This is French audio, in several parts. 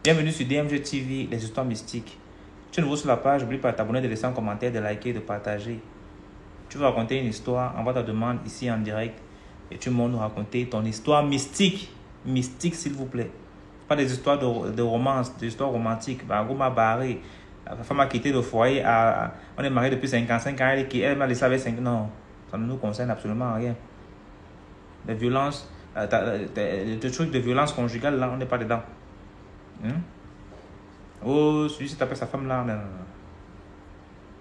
Bienvenue sur DMG TV, les histoires mystiques. Tu es nouveau sur la page, n'oublie pas de t'abonner, de laisser un commentaire, de liker, de partager. Tu veux raconter une histoire, envoie ta demande ici en direct et tu m'en nous raconter ton histoire mystique. Mystique, s'il vous plaît. Pas des histoires de romance, des histoires romantiques. Bah, m'a barré. La femme a quitté le foyer. On est marié depuis 55 ans. Elle m'a laissé avec 5 ans. Non, ça ne nous concerne absolument rien. Les violences, des trucs de violence conjugale, là, on n'est pas dedans. Oh, celui-ci t'appelle sa femme là. Non.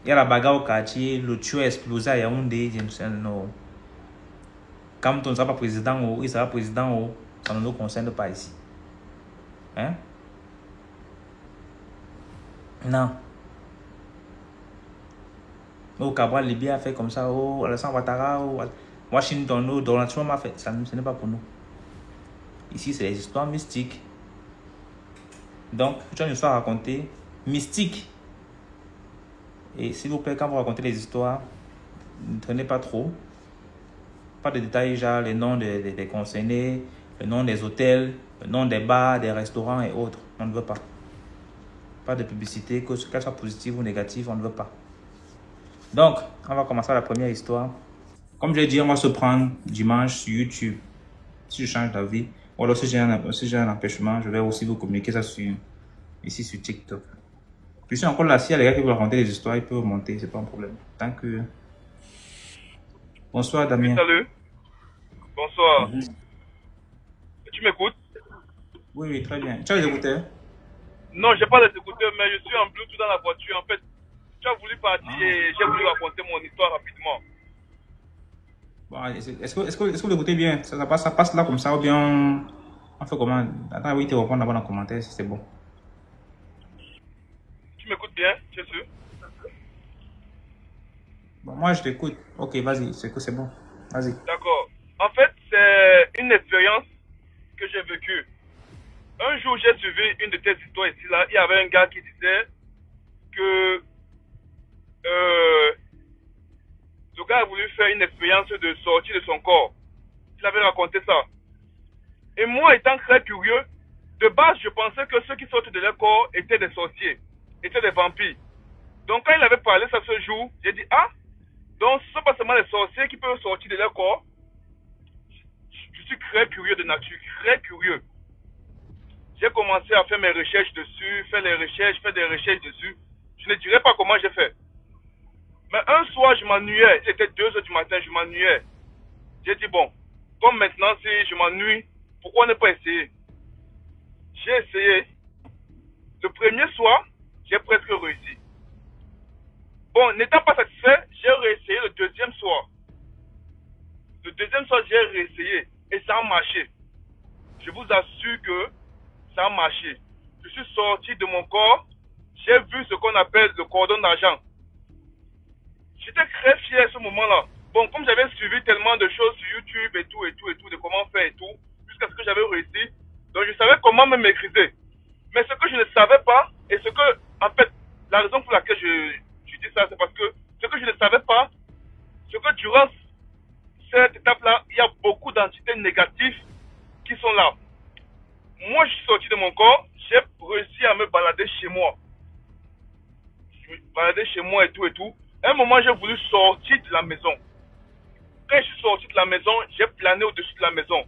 Il y a la bagarre au quartier, le tueur a explosé à Yaoundé. Non. Quand on ne sera pas président, il sera président, ça ne nous concerne pas ici. Hein? Non. Au Cabral, Libye a fait comme ça. Oh, Alassane Ouattara, Washington, Donald Trump a fait. Ça, ce n'est pas pour nous. Ici, c'est les histoires mystiques. Donc, tu as une histoire à raconter mystique. Et s'il vous plaît, quand vous racontez les histoires, ne traînez pas trop. Pas de détails, genre les noms des concernés, le nom des hôtels, le nom des bars, des restaurants et autres. On ne veut pas. Pas de publicité, qu'elle soit positive ou négative, on ne veut pas. Donc, on va commencer la première histoire. Comme je l'ai dit, on va se prendre dimanche sur YouTube. Si je change d'avis, ou alors si j'ai un empêchement, je vais aussi vous communiquer ça ici sur TikTok. Je suis encore là, s'il y a les gars qui veulent raconter des histoires, ils peuvent monter, c'est pas un problème. Tant que... Bonsoir Damien. Salut. Bonsoir. Tu m'écoutes? Oui, très bien. Tu as les écouteurs? Non, j'ai pas les écouteurs, mais je suis en Bluetooth dans la voiture. En fait, tu as voulu partir et j'ai voulu raconter mon histoire rapidement. Bon, est-ce que vous l'écoutez bien? Ça passe là comme ça ou bien on fait comment? Attends, oui, tu reprends d'abord dans les commentaires si c'est bon. Tu m'écoutes bien, je suis sûr? Bon, moi je t'écoute. Ok, vas-y, c'est bon. Vas-y. D'accord. En fait, c'est une expérience que j'ai vécue. Un jour, j'ai suivi une de tes histoires ici, là. Il y avait un gars qui disait que le gars a voulu faire une expérience de sortie de son corps. Il avait raconté ça. Et moi, étant très curieux, de base, je pensais que ceux qui sortent de leur corps étaient des sorciers, étaient des vampires. Donc, quand il avait parlé ça ce jour, j'ai dit, ah, donc ce ne sont pas seulement les sorciers qui peuvent sortir de leur corps. Je suis très curieux de nature, très curieux. J'ai commencé à faire mes recherches dessus, faire des recherches dessus. Je ne dirais pas comment j'ai fait. Mais un soir, je m'ennuyais. Il était 2 heures du matin, je m'ennuyais. J'ai dit, bon, comme maintenant, si je m'ennuie, pourquoi ne pas essayer? J'ai essayé. Le premier soir, j'ai presque réussi. Bon, n'étant pas satisfait, j'ai réessayé le deuxième soir. Le deuxième soir, j'ai réessayé. Et ça a marché. Je vous assure que ça a marché. Je suis sorti de mon corps. J'ai vu ce qu'on appelle le cordon d'argent. J'étais très fier à ce moment-là. Bon, comme j'avais suivi tellement de choses sur YouTube et tout, de comment faire et tout, jusqu'à ce que j'avais réussi, donc je savais comment me maîtriser. Mais ce que je ne savais pas, et ce que, en fait, la raison pour laquelle je dis ça, c'est parce que ce que je ne savais pas, c'est que durant cette étape-là, il y a beaucoup d'entités négatives qui sont là. Moi, je suis sorti de mon corps, j'ai réussi à me balader chez moi. Je me baladais chez moi et tout. À un moment, j'ai voulu sortir de la maison. Quand je suis sorti de la maison, j'ai plané au-dessus de la maison.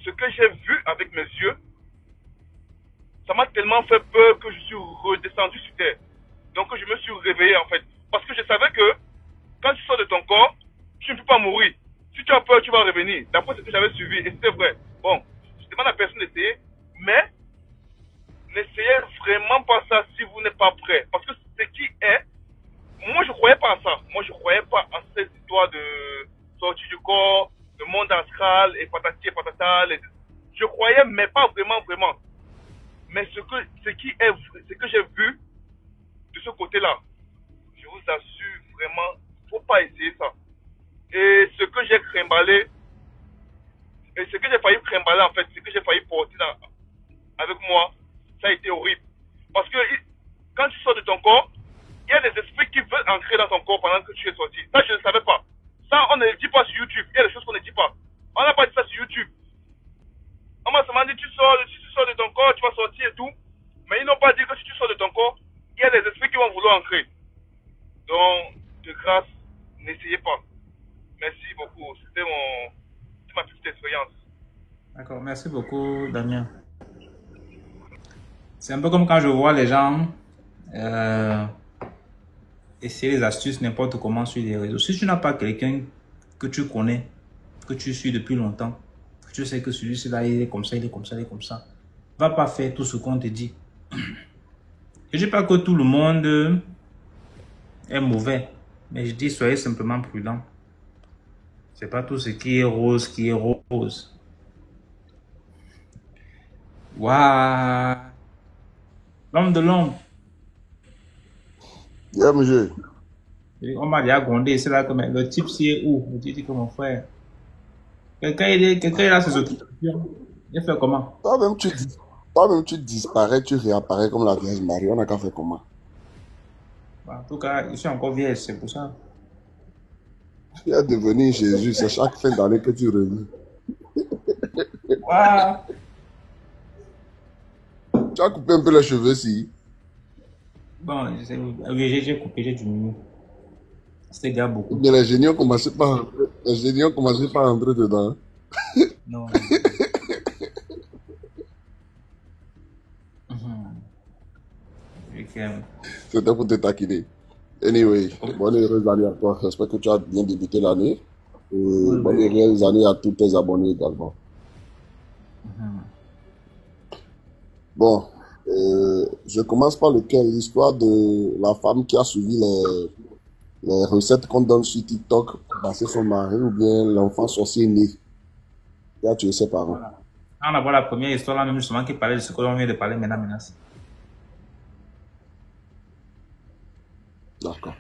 Ce que j'ai vu avec mes yeux, ça m'a tellement fait peur que je suis redescendu sur terre. Donc, je me suis réveillé en fait. Parce que je savais que quand tu sors de ton corps, tu ne peux pas mourir. Si tu as peur, tu vas revenir. D'après ce que j'avais suivi, et c'était vrai. Bon, je demande à personne d'essayer, mais n'essayez vraiment pas ça si vous n'êtes pas prêt. Parce que ce qui est, moi je ne croyais pas à ça. Moi je ne croyais pas à cette histoire de sortie du corps, de monde astral et patati et patata. Je croyais, mais pas vraiment. Mais ce que j'ai vu de ce côté-là, je vous assure vraiment, il ne faut pas essayer ça. Et ce que j'ai crimballé, et ce que j'ai failli trimballer en fait, ce que j'ai failli porter avec moi, ça a été horrible. Parce que quand tu sors de ton corps, il y a des esprits qui veulent entrer dans ton corps pendant que tu es sorti. Ça, je ne savais pas. Ça, on ne le dit pas sur YouTube. Il y a des choses qu'on ne dit pas. D'accord, merci beaucoup, Damien. C'est un peu comme quand je vois les gens euh, essayer les astuces n'importe comment sur les réseaux. Si tu n'as pas quelqu'un que tu connais, que tu suis depuis longtemps, que tu sais que celui-ci là, il est comme ça, il est comme ça, il est comme ça, va pas faire tout ce qu'on te dit. Je ne dis pas que tout le monde est mauvais, mais je dis soyez simplement prudent. C'est pas tout ce qui est rose qui est rose. Waouh! L'homme de l'ombre. Yeah, monsieur. On m'a déjà grondé, c'est là que le type c'est est où? Le type dit que mon frère. Quelqu'un est là, ses occupations. Il fait comment? Toi-même, tu disparais, tu réapparais comme la Vierge Marie. On n'a qu'à faire comment? En tout cas, je suis encore vierge, c'est pour ça. Tu es devenu Jésus, c'est chaque fin d'année que tu reviens. Waouh! Tu as coupé un peu les cheveux, si. Bon, j'ai coupé, j'ai diminué. C'était déjà beaucoup. Mais les génies ont commencé par entrer dedans. Non. C'était pour te taquiner. Anyway, bonne et heureuse année à toi. J'espère que tu as bien débuté l'année. Et bonne et heureuse année à tous tes abonnés également. Bon, je commence par l'histoire de la femme qui a suivi les recettes qu'on donne sur TikTok pour passer son mari ou bien l'enfant sorcier né qui a tué ses parents. Voilà. On a voir la première histoire là, même justement, qui parlait de ce que l'on vient de parler maintenant. D'accord.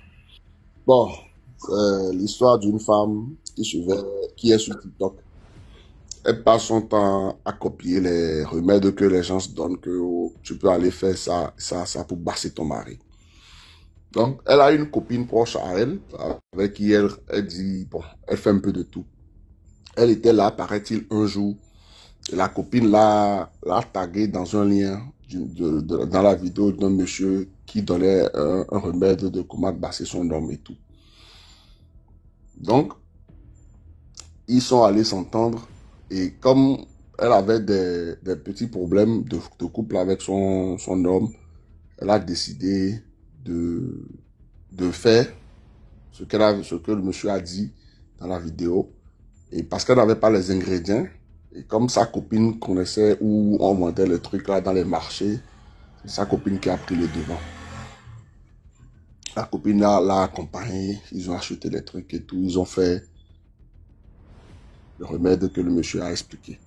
Bon, c'est l'histoire d'une femme qui est sur TikTok. Elle passe son temps à copier les remèdes que les gens se donnent, que oh, tu peux aller faire ça pour basser ton mari. Donc, elle a une copine proche à elle, avec qui elle dit, bon, elle fait un peu de tout. Elle était là, paraît-il, un jour, et la copine l'a tagué dans un lien dans la vidéo d'un monsieur qui donnait un remède de comment basser son homme et tout. Donc, ils sont allés s'entendre et comme elle avait des petits problèmes de couple avec son homme, elle a décidé de faire ce que le monsieur a dit dans la vidéo. Et parce qu'elle n'avait pas les ingrédients, et comme sa copine connaissait où on vendait le truc là dans les marchés, c'est sa copine qui a pris le devant. La copine l'a accompagnée, ils ont acheté les trucs et tout, ils ont fait le remède que le monsieur a expliqué.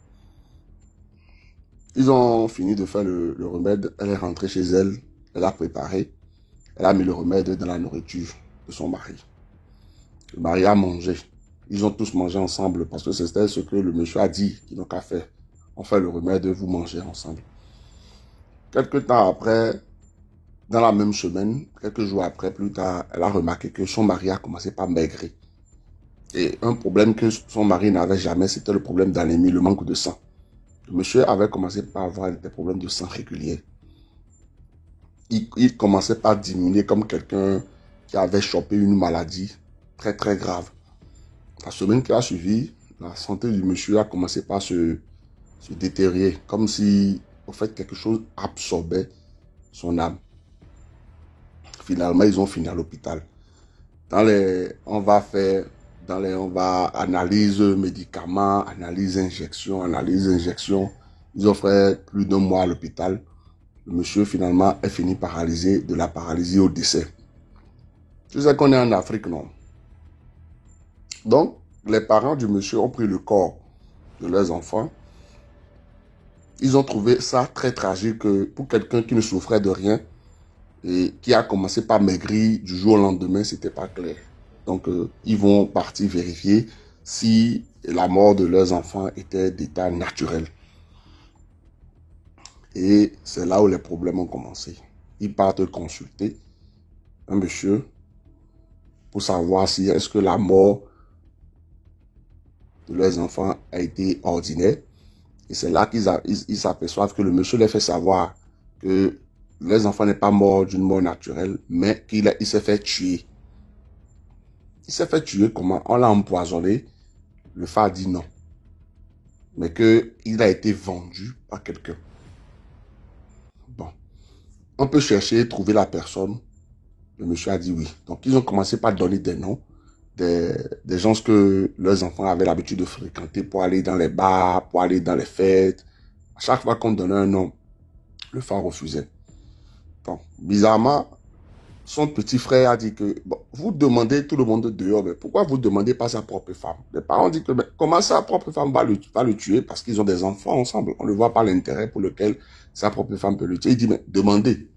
Ils ont fini de faire le remède, elle est rentrée chez elle, elle a préparé, elle a mis le remède dans la nourriture de son mari. Le mari a mangé. Ils ont tous mangé ensemble parce que c'était ce que le monsieur a dit qu'ils n'ont qu'à faire. On fait le remède, vous mangez ensemble. Quelques temps après, dans la même semaine, quelques jours après, plus tard, elle a remarqué que son mari a commencé par maigrir. Et un problème que son mari n'avait jamais, c'était le problème d'anémie, le manque de sang. Le monsieur avait commencé par avoir des problèmes de sang réguliers. Il commençait par diminuer comme quelqu'un qui avait chopé une maladie très très grave. La semaine qui a suivi, la santé du monsieur a commencé par se détériorer, comme si, au fait, quelque chose absorbait son âme. Finalement, ils ont fini à l'hôpital. On va analyse médicaments, analyse injection. Ils ont fait plus d'un mois à l'hôpital. Le monsieur, finalement, est fini paralysé, de la paralysie au décès. Tu sais qu'on est en Afrique, non? Donc, les parents du monsieur ont pris le corps de leurs enfants. Ils ont trouvé ça très tragique pour quelqu'un qui ne souffrait de rien et qui a commencé par maigrir du jour au lendemain, c'était pas clair. Donc, ils vont partir vérifier si la mort de leurs enfants était d'état naturel. Et c'est là où les problèmes ont commencé. Ils partent consulter un monsieur pour savoir si est-ce que la mort de leurs enfants a été ordinaire. Et c'est là qu'ils s'aperçoivent que le monsieur les fait savoir que les enfants n'est pas mort d'une mort naturelle, mais qu'il s'est fait tuer. Il s'est fait tuer comment? On l'a empoisonné. Le phare dit non. mais qu'il a été vendu par quelqu'un. Bon, on peut chercher, trouver la personne. Le monsieur a dit oui. Donc, ils ont commencé par donner des noms, des gens que leurs enfants avaient l'habitude de fréquenter pour aller dans les bars, pour aller dans les fêtes. À chaque fois qu'on donnait un nom, le phare refusait. Donc, bizarrement, son petit frère a dit que, bon, vous demandez tout le monde dehors, mais pourquoi vous ne demandez pas sa propre femme? Les parents disent que, mais comment sa propre femme va le tuer parce qu'ils ont des enfants ensemble? On ne voit pas l'intérêt pour lequel sa propre femme peut le tuer. Il dit, mais demandez.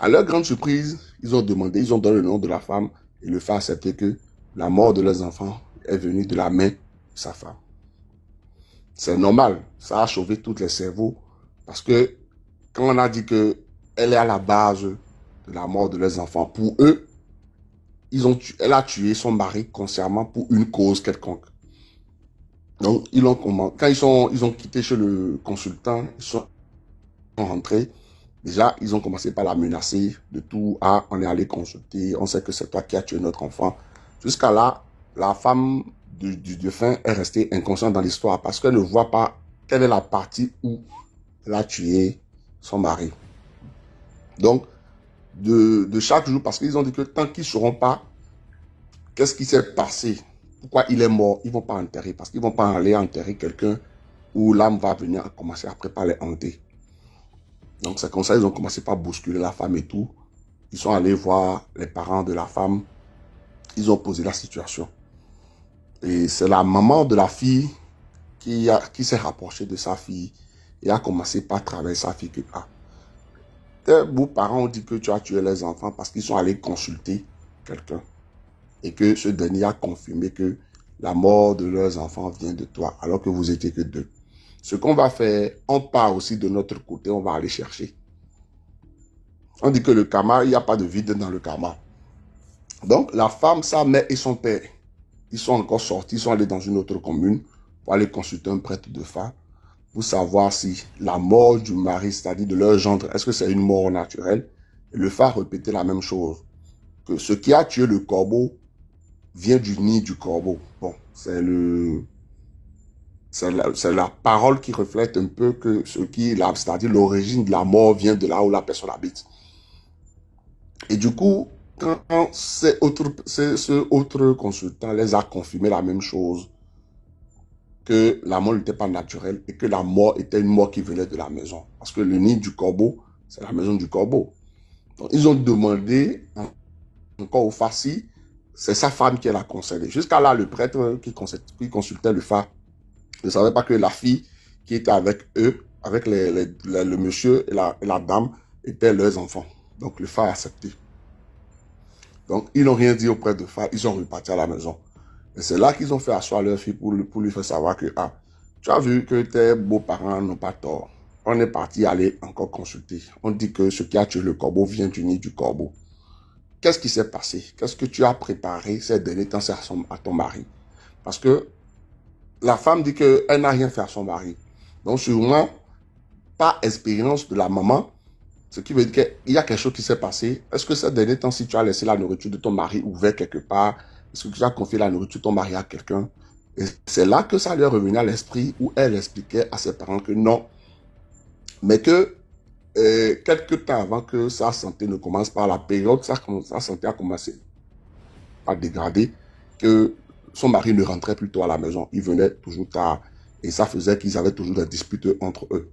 À leur grande surprise, ils ont demandé, ils ont donné le nom de la femme et le fait accepter que la mort de leurs enfants est venue de la main de sa femme. C'est normal, ça a chauffé tous les cerveaux parce que quand on a dit que elle est à la base de la mort de leurs enfants, pour eux, elle a tué son mari consciemment pour une cause quelconque. Donc, quand ils ont quitté chez le consultant, ils sont rentrés. Déjà, ils ont commencé par la menacer de tout. Ah, on est allé consulter, on sait que c'est toi qui as tué notre enfant. Jusqu'à là, la femme du défunt est restée inconsciente dans l'histoire parce qu'elle ne voit pas quelle est la partie où elle a tué son mari. Donc, de chaque jour, parce qu'ils ont dit que tant qu'ils ne sauront pas qu'est-ce qui s'est passé, pourquoi il est mort, ils ne vont pas enterrer. Parce qu'ils ne vont pas aller enterrer quelqu'un où l'âme va venir commencer après par les hanter. Donc c'est comme ça, ils ont commencé par bousculer la femme et tout. Ils sont allés voir les parents de la femme. Ils ont posé la situation. Et c'est la maman de la fille qui s'est rapprochée de sa fille et a commencé par travailler sa fille que tes beaux-parents ont dit que tu as tué les enfants parce qu'ils sont allés consulter quelqu'un. Et que ce dernier a confirmé que la mort de leurs enfants vient de toi, alors que vous étiez que deux. Ce qu'on va faire, on part aussi de notre côté, on va aller chercher. On dit que le karma, il n'y a pas de vide dans le karma. Donc, la femme, sa mère et son père, ils sont encore sortis, ils sont allés dans une autre commune pour aller consulter un prêtre de phare pour savoir si la mort du mari, c'est-à-dire de leur gendre, est-ce que c'est une mort naturelle? Et le phare répétait la même chose, que ce qui a tué le corbeau vient du nid du corbeau. Bon, c'est la parole qui reflète un peu que c'est-à-dire l'origine de la mort vient de là où la personne habite. Et du coup, quand ce autre consultant les a confirmé la même chose, que la mort n'était pas naturelle et que la mort était une mort qui venait de la maison. Parce que le nid du corbeau, c'est la maison du corbeau. Donc, ils ont demandé encore au farci, c'est sa femme qui l'a concernée. Jusqu'à là, le prêtre qui consultait le phare ne savait pas que la fille qui était avec eux, avec le monsieur et la dame, étaient leurs enfants. Donc, le phare a accepté. Donc, ils n'ont rien dit au prêtre de phare, ils sont repartis à la maison. Et c'est là qu'ils ont fait asseoir leur fille pour lui faire savoir que, tu as vu que tes beaux-parents n'ont pas tort. On est parti aller encore consulter. On dit que ce qui a tué le corbeau vient du nid du corbeau. Qu'est-ce qui s'est passé? Qu'est-ce que tu as préparé ces derniers temps à ton mari? Parce que la femme dit qu'elle n'a rien fait à son mari. Donc, sûrement, par expérience de la maman, ce qui veut dire qu'il y a quelque chose qui s'est passé. Est-ce que ces derniers temps, si tu as laissé la nourriture de ton mari ouverte quelque part, est-ce que tu as confié la nourriture de ton mari à quelqu'un? Et c'est là que ça lui est revenu à l'esprit où elle expliquait à ses parents que non, mais que quelques temps avant que sa santé ne commence par la période, sa santé a commencé à dégrader, que son mari ne rentrait plus tôt à la maison. Il venait toujours tard et ça faisait qu'ils avaient toujours des disputes entre eux.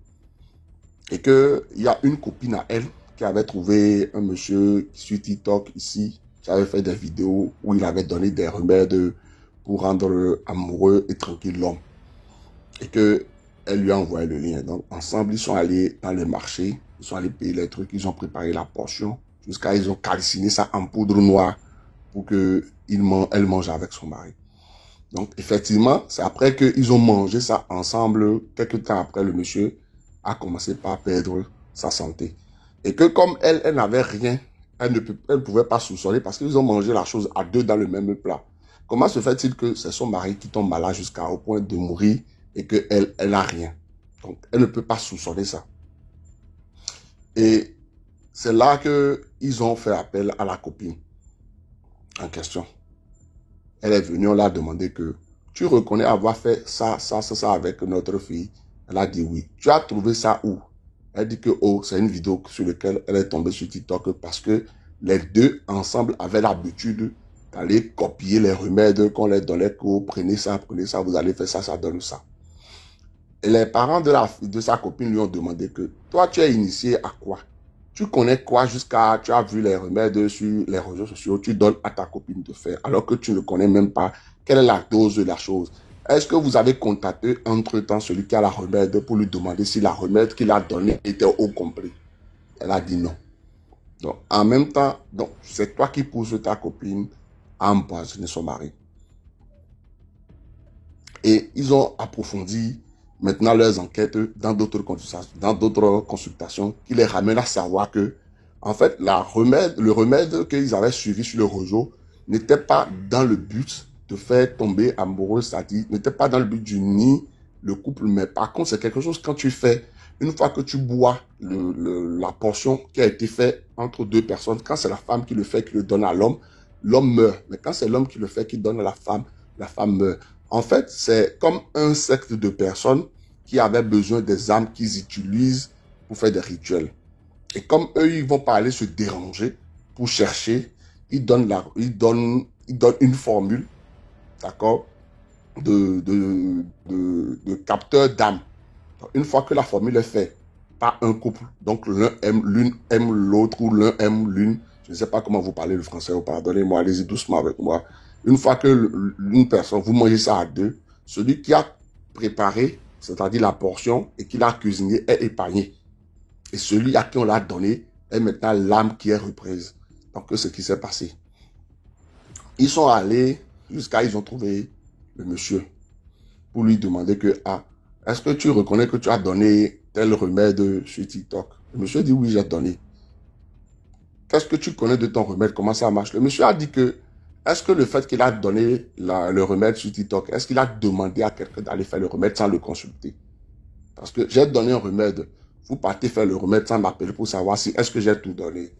Et qu'il y a une copine à elle qui avait trouvé un monsieur sur TikTok ici, qui avait fait des vidéos où il avait donné des remèdes pour rendre amoureux et tranquille l'homme. Et qu'elle lui a envoyé le lien. Donc, ensemble, ils sont allés dans le marché, ils sont allés payer les trucs, ils ont préparé la portion, jusqu'à ils ont calciné ça en poudre noire pour qu'elle mange avec son mari. Donc, effectivement, c'est après qu'ils ont mangé ça ensemble, quelques temps après, le monsieur a commencé par perdre sa santé. Et que comme elle n'avait rien, elle ne pouvait pas soupçonner parce qu'ils ont mangé la chose à deux dans le même plat. Comment se fait-il que c'est son mari qui tombe malade jusqu'au point de mourir et qu'elle n'a rien? Donc, elle ne peut pas soupçonner ça. Et c'est là qu'ils ont fait appel à la copine en question. Elle est venue, on l'a demandé que tu reconnais avoir fait ça avec notre fille? Elle a dit oui. Tu as trouvé ça où? Elle dit que, oh, c'est une vidéo sur laquelle elle est tombée sur TikTok parce que les deux ensemble avaient l'habitude d'aller copier les remèdes qu'on leur donnait, que prenez ça, vous allez faire ça, ça donne ça. Et les parents de sa copine lui ont demandé que, toi, tu es initié à quoi? Tu connais quoi jusqu'à, tu as vu les remèdes sur les réseaux sociaux, tu donnes à ta copine de faire, alors que tu ne connais même pas quelle est la dose de la chose. Est-ce que vous avez contacté entre-temps celui qui a la remède pour lui demander si la remède qu'il a donnée était au complet? Elle a dit non. Donc, en même temps, c'est toi qui pousses ta copine à empoisonner son mari. Et ils ont approfondi maintenant leurs enquêtes dans d'autres consultations qui les ramènent à savoir que, en fait, le remède qu'ils avaient suivi sur le réseau n'était pas dans le but de faire tomber amoureux, c'est-à-dire n'était pas dans le but d'unir le couple, mais par contre, c'est quelque chose quand tu fais, une fois que tu bois la portion qui a été faite entre deux personnes, quand c'est la femme qui le fait, qui le donne à l'homme, l'homme meurt. Mais quand c'est l'homme qui le fait, qui donne à la femme meurt. En fait, c'est comme un secte de personnes qui avaient besoin des âmes qu'ils utilisent pour faire des rituels. Et comme eux, ils vont pas aller se déranger pour chercher, ils donnent une formule, d'accord, de capteur d'âme. Une fois que la formule est faite par un couple, donc l'une aime l'autre ou l'un aime l'une, je ne sais pas comment vous parlez le français, pardonnez-moi, allez-y doucement avec moi. Une fois que une personne, vous mangez ça à deux, celui qui a préparé, c'est-à-dire la portion, et qui l'a cuisiné est épargné. Et celui à qui on l'a donné est maintenant l'âme qui est reprise. Donc, ce qui s'est passé. Ils sont allés jusqu'à, ils ont trouvé le monsieur pour lui demander que, est-ce que tu reconnais que tu as donné tel remède sur TikTok? Le monsieur dit, oui, j'ai donné. Qu'est-ce que tu connais de ton remède? Comment ça marche? Le monsieur a dit que, est-ce que le fait qu'il a donné le remède sur TikTok, est-ce qu'il a demandé à quelqu'un d'aller faire le remède sans le consulter? Parce que j'ai donné un remède. Vous partez faire le remède sans m'appeler pour savoir si est-ce que j'ai tout donné.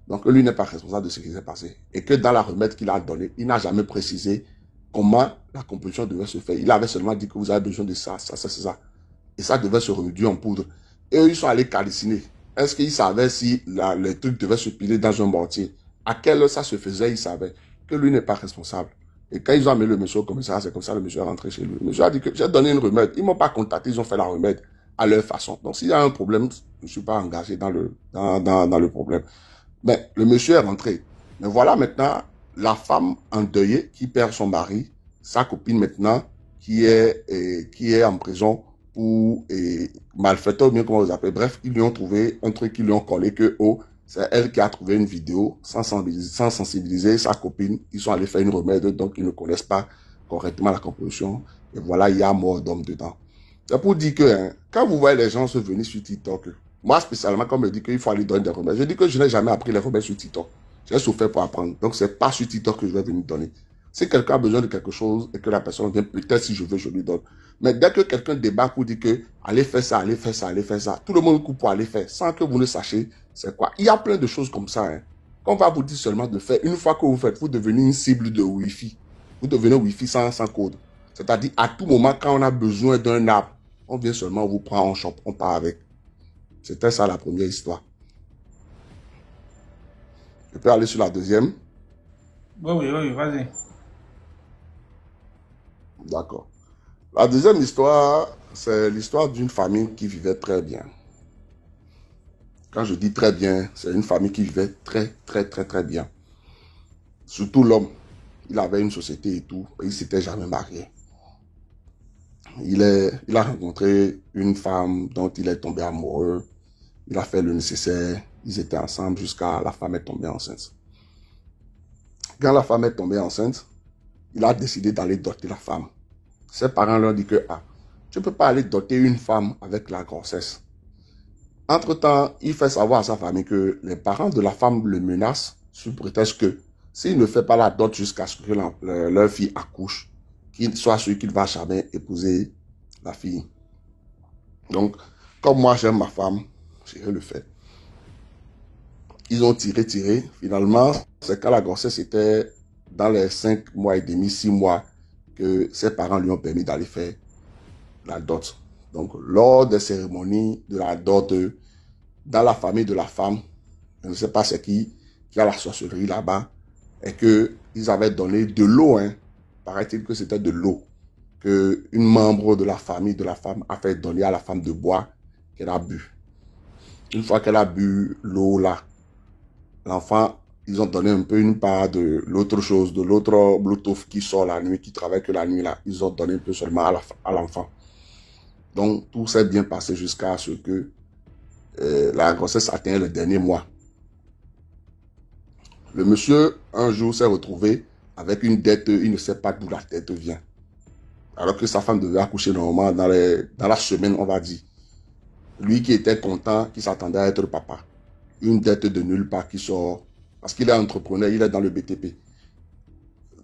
Donc, lui n'est pas responsable de ce qui s'est passé. Et que dans la remède qu'il a donné, il n'a jamais précisé comment la composition devait se faire. Il avait seulement dit que vous avez besoin de ça. Et ça devait se réduire en poudre. Et eux, ils sont allés calciner. Est-ce qu'ils savaient si les trucs devaient se piler dans un mortier? À quelle heure ça se faisait? Ils savaient que lui n'est pas responsable. Et quand ils ont amené le monsieur au commissariat, c'est comme ça le monsieur est rentré chez lui. Le monsieur a dit que j'ai donné une remède. Ils ne m'ont pas contacté, ils ont fait la remède à leur façon. Donc, s'il y a un problème, je ne suis pas engagé dans le problème. Mais le monsieur est rentré. Mais voilà maintenant la femme endeuillée qui perd son mari, sa copine maintenant, qui est en prison pour malfaiteur, bien comment vous appelez. Bref, ils lui ont trouvé un truc, ils lui ont collé que, c'est elle qui a trouvé une vidéo sans sensibiliser sa copine. Ils sont allés faire une remède, donc ils ne connaissent pas correctement la composition. Et voilà, il y a mort d'homme dedans. C'est pour dire que, quand vous voyez les gens se venir sur TikTok, moi spécialement, quand on me dit qu'il faut aller donner des remèdes, je dis que je n'ai jamais appris les remèdes sur TikTok. J'ai souffert pour apprendre. Donc, c'est pas sur TikTok que je vais venir donner. Si quelqu'un a besoin de quelque chose et que la personne vient, peut-être si je veux, je lui donne. Mais dès que quelqu'un débarque pour dire que allez faire ça, allez faire ça, allez faire ça, tout le monde coupe pour aller faire, sans que vous ne sachiez c'est quoi. Il y a plein de choses comme ça. Qu'on va vous dire seulement de faire. Une fois que vous faites, vous devenez une cible de Wi-Fi. Vous devenez Wi-Fi sans code. C'est-à-dire, à tout moment, quand on a besoin d'un arbre, on vient seulement, on vous prend, on chope, on part avec. C'était ça la première histoire. Je peux aller sur la deuxième? Oui, vas-y. D'accord. La deuxième histoire, c'est l'histoire d'une famille qui vivait très bien. Quand je dis très bien, c'est une famille qui vivait très bien. Surtout l'homme. Il avait une société et tout, mais il ne s'était jamais marié. Il a rencontré une femme dont il est tombé amoureux. Il a fait le nécessaire. Ils étaient ensemble jusqu'à la femme est tombée enceinte. Quand la femme est tombée enceinte, il a décidé d'aller doter la femme. Ses parents leur ont dit que, tu ne peux pas aller doter une femme avec la grossesse. Entre-temps, il fait savoir à sa famille que les parents de la femme le menacent sous prétexte que s'il ne fait pas la dot jusqu'à ce que leur fille accouche, qu'il soit sûr qu'il ne va jamais épouser la fille. Donc, comme moi j'aime ma femme, j'irai le faire. Ils ont tiré. Finalement, c'est quand la grossesse était dans les 5 mois et demi, 6 mois, que ses parents lui ont permis d'aller faire la dot. Donc, lors des cérémonies de la dot, dans la famille de la femme, je ne sais pas c'est qui a la sorcellerie là-bas, et qu'ils avaient donné de l'eau, hein. Paraît-il que c'était de l'eau, qu'une membre de la famille de la femme a fait donner à la femme de boire, qu'elle a bu. Une fois qu'elle a bu l'eau là, l'enfant, ils ont donné un peu une part de l'autre chose, de l'autre Bluetooth qui sort la nuit, qui travaille que la nuit là. Ils ont donné un peu seulement à l'enfant. Donc, tout s'est bien passé jusqu'à ce que la grossesse atteigne le dernier mois. Le monsieur, un jour, s'est retrouvé avec une dette, il ne sait pas d'où la dette vient. Alors que sa femme devait accoucher normalement dans la semaine, on va dire. Lui qui était content, qui s'attendait à être papa. Une dette de nulle part qui sort. Parce qu'il est entrepreneur, il est dans le BTP.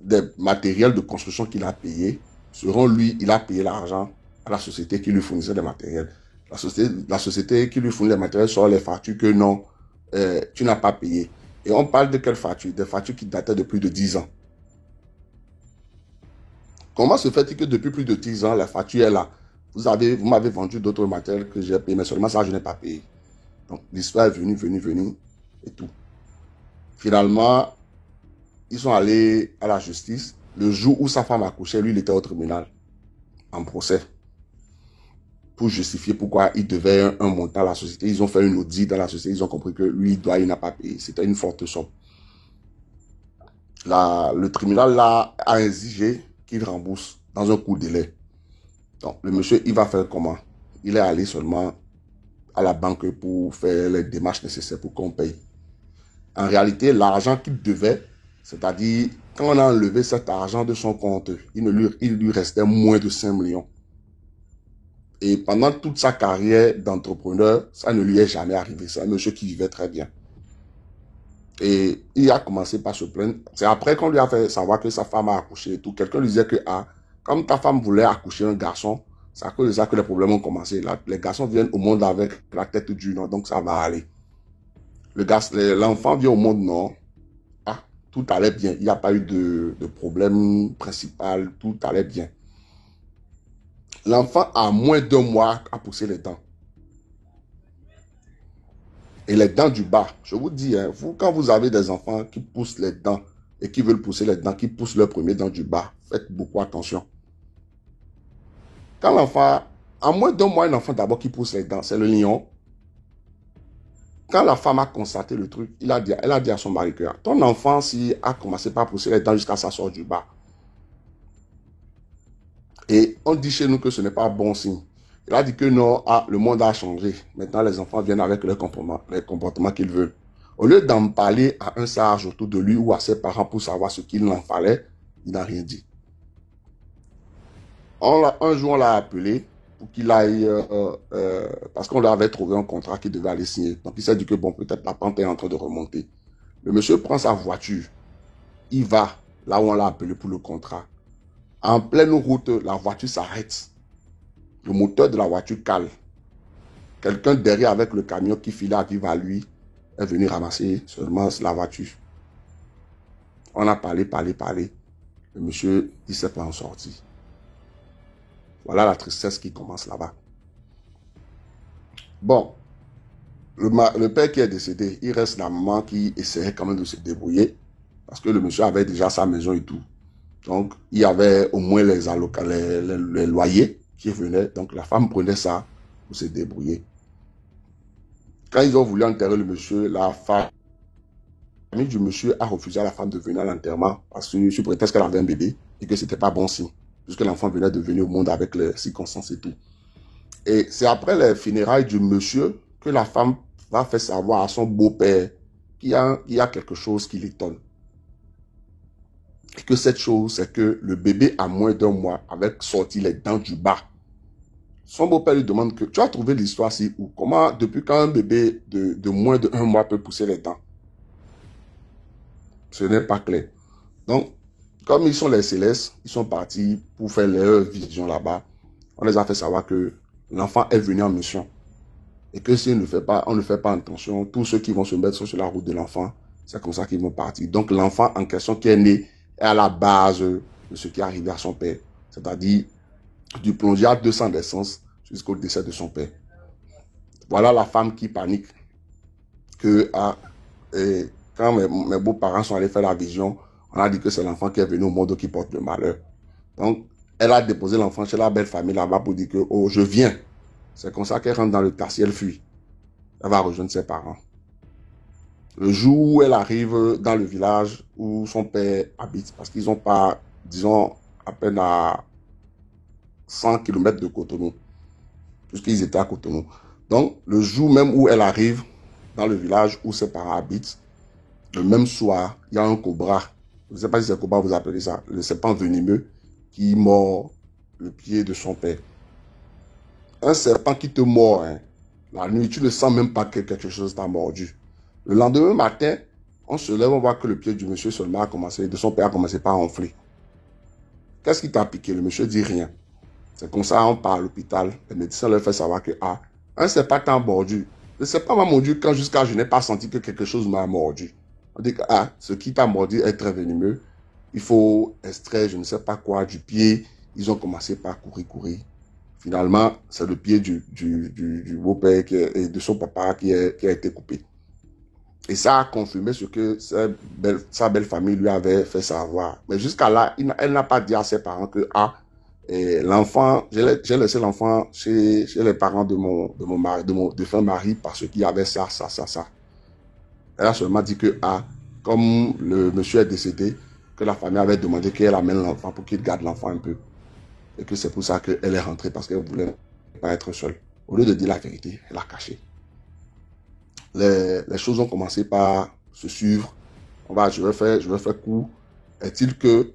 Des matériels de construction qu'il a payés, selon lui, il a payé l'argent à la société qui lui fournissait des matériels. La société qui lui fournit les matériels sort les factures que non, tu n'as pas payé. Et on parle de quelles factures? Des factures qui dataient de plus de 10 ans. Comment se fait-il que depuis plus de 10 ans, la facture est là? Vous m'avez vendu d'autres matériels que j'ai payé, mais seulement ça, je n'ai pas payé. Donc, l'histoire est venue, et tout. Finalement, ils sont allés à la justice. Le jour où sa femme a accouché, lui, il était au tribunal, en procès, pour justifier pourquoi il devait un montant à la société. Ils ont fait une audit dans la société, ils ont compris que lui, il n'a pas payé. C'était une forte somme. Le tribunal là, a exigé qu'il rembourse dans un court délai. Donc, le monsieur, il va faire comment? Il est allé seulement à la banque pour faire les démarches nécessaires pour qu'on paye. En réalité, l'argent qu'il devait, c'est-à-dire, quand on a enlevé cet argent de son compte, il lui restait moins de 5 millions. Et pendant toute sa carrière d'entrepreneur, ça ne lui est jamais arrivé. C'est un monsieur qui vivait très bien. Et il a commencé par se plaindre. C'est après qu'on lui a fait savoir que sa femme a accouché et tout. Quelqu'un lui disait que, comme ta femme voulait accoucher un garçon, c'est à cause de ça que les problèmes ont commencé. Les garçons viennent au monde avec la tête dure, donc ça va aller. L'enfant vient au monde, non. Tout allait bien. Il n'y a pas eu de problème principal. Tout allait bien. L'enfant, à moins d'1 mois, a poussé les dents. Et les dents du bas, je vous dis, hein, quand vous avez des enfants qui poussent les dents et qui veulent pousser les dents, qui poussent leur premier dent du bas, faites beaucoup attention. Quand l'enfant, à moins d'1 mois, un enfant d'abord qui pousse les dents, c'est le lion. Quand la femme a constaté le truc, elle a dit à son mari que ton enfant, s'il a commencé par pousser les dents jusqu'à sa sorte du bas. Et on dit chez nous que ce n'est pas bon signe. Il a dit que non, le monde a changé. Maintenant, les enfants viennent avec les comportements qu'ils veulent. Au lieu d'en parler à un sage autour de lui ou à ses parents pour savoir ce qu'il en fallait, il n'a rien dit. Un jour, on l'a appelé pour qu'il aille, parce qu'on lui avait trouvé un contrat qu'il devait aller signer. Donc, il s'est dit que bon, peut-être la pente est en train de remonter. Le monsieur prend sa voiture. Il va là où on l'a appelé pour le contrat. En pleine route, la voiture s'arrête. Le moteur de la voiture cale. Quelqu'un derrière avec le camion qui filait à vivre à lui est venu ramasser seulement la voiture. On a parlé. Le monsieur, il ne s'est pas en sorti. Voilà la tristesse qui commence là-bas. Bon, le père qui est décédé, il reste la maman qui essayait quand même de se débrouiller parce que le monsieur avait déjà sa maison et tout. Donc, il y avait au moins les loyers qui venaient. Donc, la femme prenait ça pour se débrouiller. Quand ils ont voulu enterrer le monsieur, la famille du monsieur a refusé à la femme de venir à l'enterrement parce que sous prétexte qu'elle avait un bébé et que c'était pas bon signe. Puisque l'enfant venait de venir au monde avec les circonstances et tout. Et c'est après les funérailles du monsieur que la femme va faire savoir à son beau-père qu'il y a quelque chose qui l'étonne. Et que cette chose, c'est que le bébé, à moins d'1 mois, avait sorti les dents du bas. Son beau-père lui demande que, tu as trouvé l'histoire-ci où? Comment, depuis quand un bébé de moins d'1 mois peut pousser les dents? Ce n'est pas clair. Donc, comme ils sont les célestes, ils sont partis pour faire leur vision là-bas. On les a fait savoir que l'enfant est venu en mission. Et que si on ne fait pas attention, tous ceux qui vont se mettre sur la route de l'enfant, c'est comme ça qu'ils vont partir. Donc l'enfant en question qui est né est à la base de ce qui est arrivé à son père. C'est-à-dire du plongée à 200 d'essence jusqu'au décès de son père. Voilà la femme qui panique. Quand mes beaux-parents sont allés faire la vision, on a dit que c'est l'enfant qui est venu au monde qui porte le malheur. Donc, elle a déposé l'enfant chez la belle famille là-bas pour dire que, oh, je viens. C'est comme ça qu'elle rentre dans le taxi, elle fuit. Elle va rejoindre ses parents. Le jour où elle arrive dans le village où son père habite, parce qu'ils n'ont pas, disons, à peine à 100 km de Cotonou, puisqu'ils étaient à Cotonou. Donc, le jour même où elle arrive dans le village où ses parents habitent, le même soir, il y a un cobra. Je ne sais pas si c'est cobra, vous appelez ça, le serpent venimeux, qui mord le pied de son père. Un serpent qui te mord, hein, la nuit, tu ne sens même pas que quelque chose t'a mordu. Le lendemain matin, on se lève, on voit que le pied du monsieur seulement a commencé, de son père a commencé par enfler. Qu'est-ce qui t'a piqué? Le monsieur dit rien. C'est comme ça, on part à l'hôpital. Le médecin leur fait savoir que, un serpent t'a mordu. Le serpent m'a mordu quand jusqu'à je n'ai pas senti que quelque chose m'a mordu. On dit que, ce qui t'a mordu est très venimeux. Il faut extraire, je ne sais pas quoi, du pied. Ils ont commencé par courir. Finalement, c'est le pied du beau-père et de son papa qui a été coupé. Et ça a confirmé ce que sa belle famille lui avait fait savoir. Mais jusqu'à là, elle n'a pas dit à ses parents que, l'enfant, j'ai laissé l'enfant chez les parents de mon défunt mari parce qu'il y avait ça. Elle a seulement dit que, comme le monsieur est décédé, que la famille avait demandé qu'elle amène l'enfant pour qu'il garde l'enfant un peu. Et que c'est pour ça qu'elle est rentrée parce qu'elle ne voulait pas être seule. Au lieu de dire la vérité, elle a caché. Les choses ont commencé par se suivre. Je vais faire court. Est-il que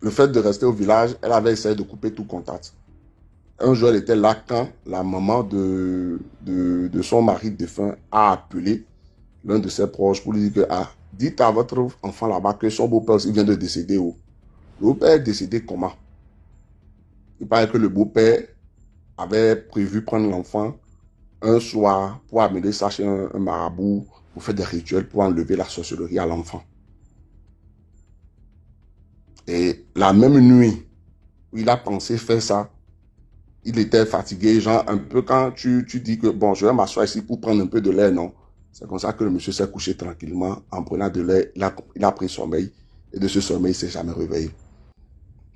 le fait de rester au village, elle avait essayé de couper tout contact. Un jour, elle était là quand la maman de son mari défunt a appelé l'un de ses proches pour lui dire que, dites à votre enfant là-bas que son beau-père aussi vient de décéder. Le beau-père est décédé comment? Il paraît que le beau-père avait prévu prendre l'enfant un soir pour amener ça chez un marabout pour faire des rituels pour enlever la sorcellerie à l'enfant. Et la même nuit où il a pensé faire ça, il était fatigué, genre un peu quand tu dis que bon, je vais m'asseoir ici pour prendre un peu de lait, non. C'est comme ça que le monsieur s'est couché tranquillement en prenant de lait, il a pris sommeil et de ce sommeil, il ne s'est jamais réveillé.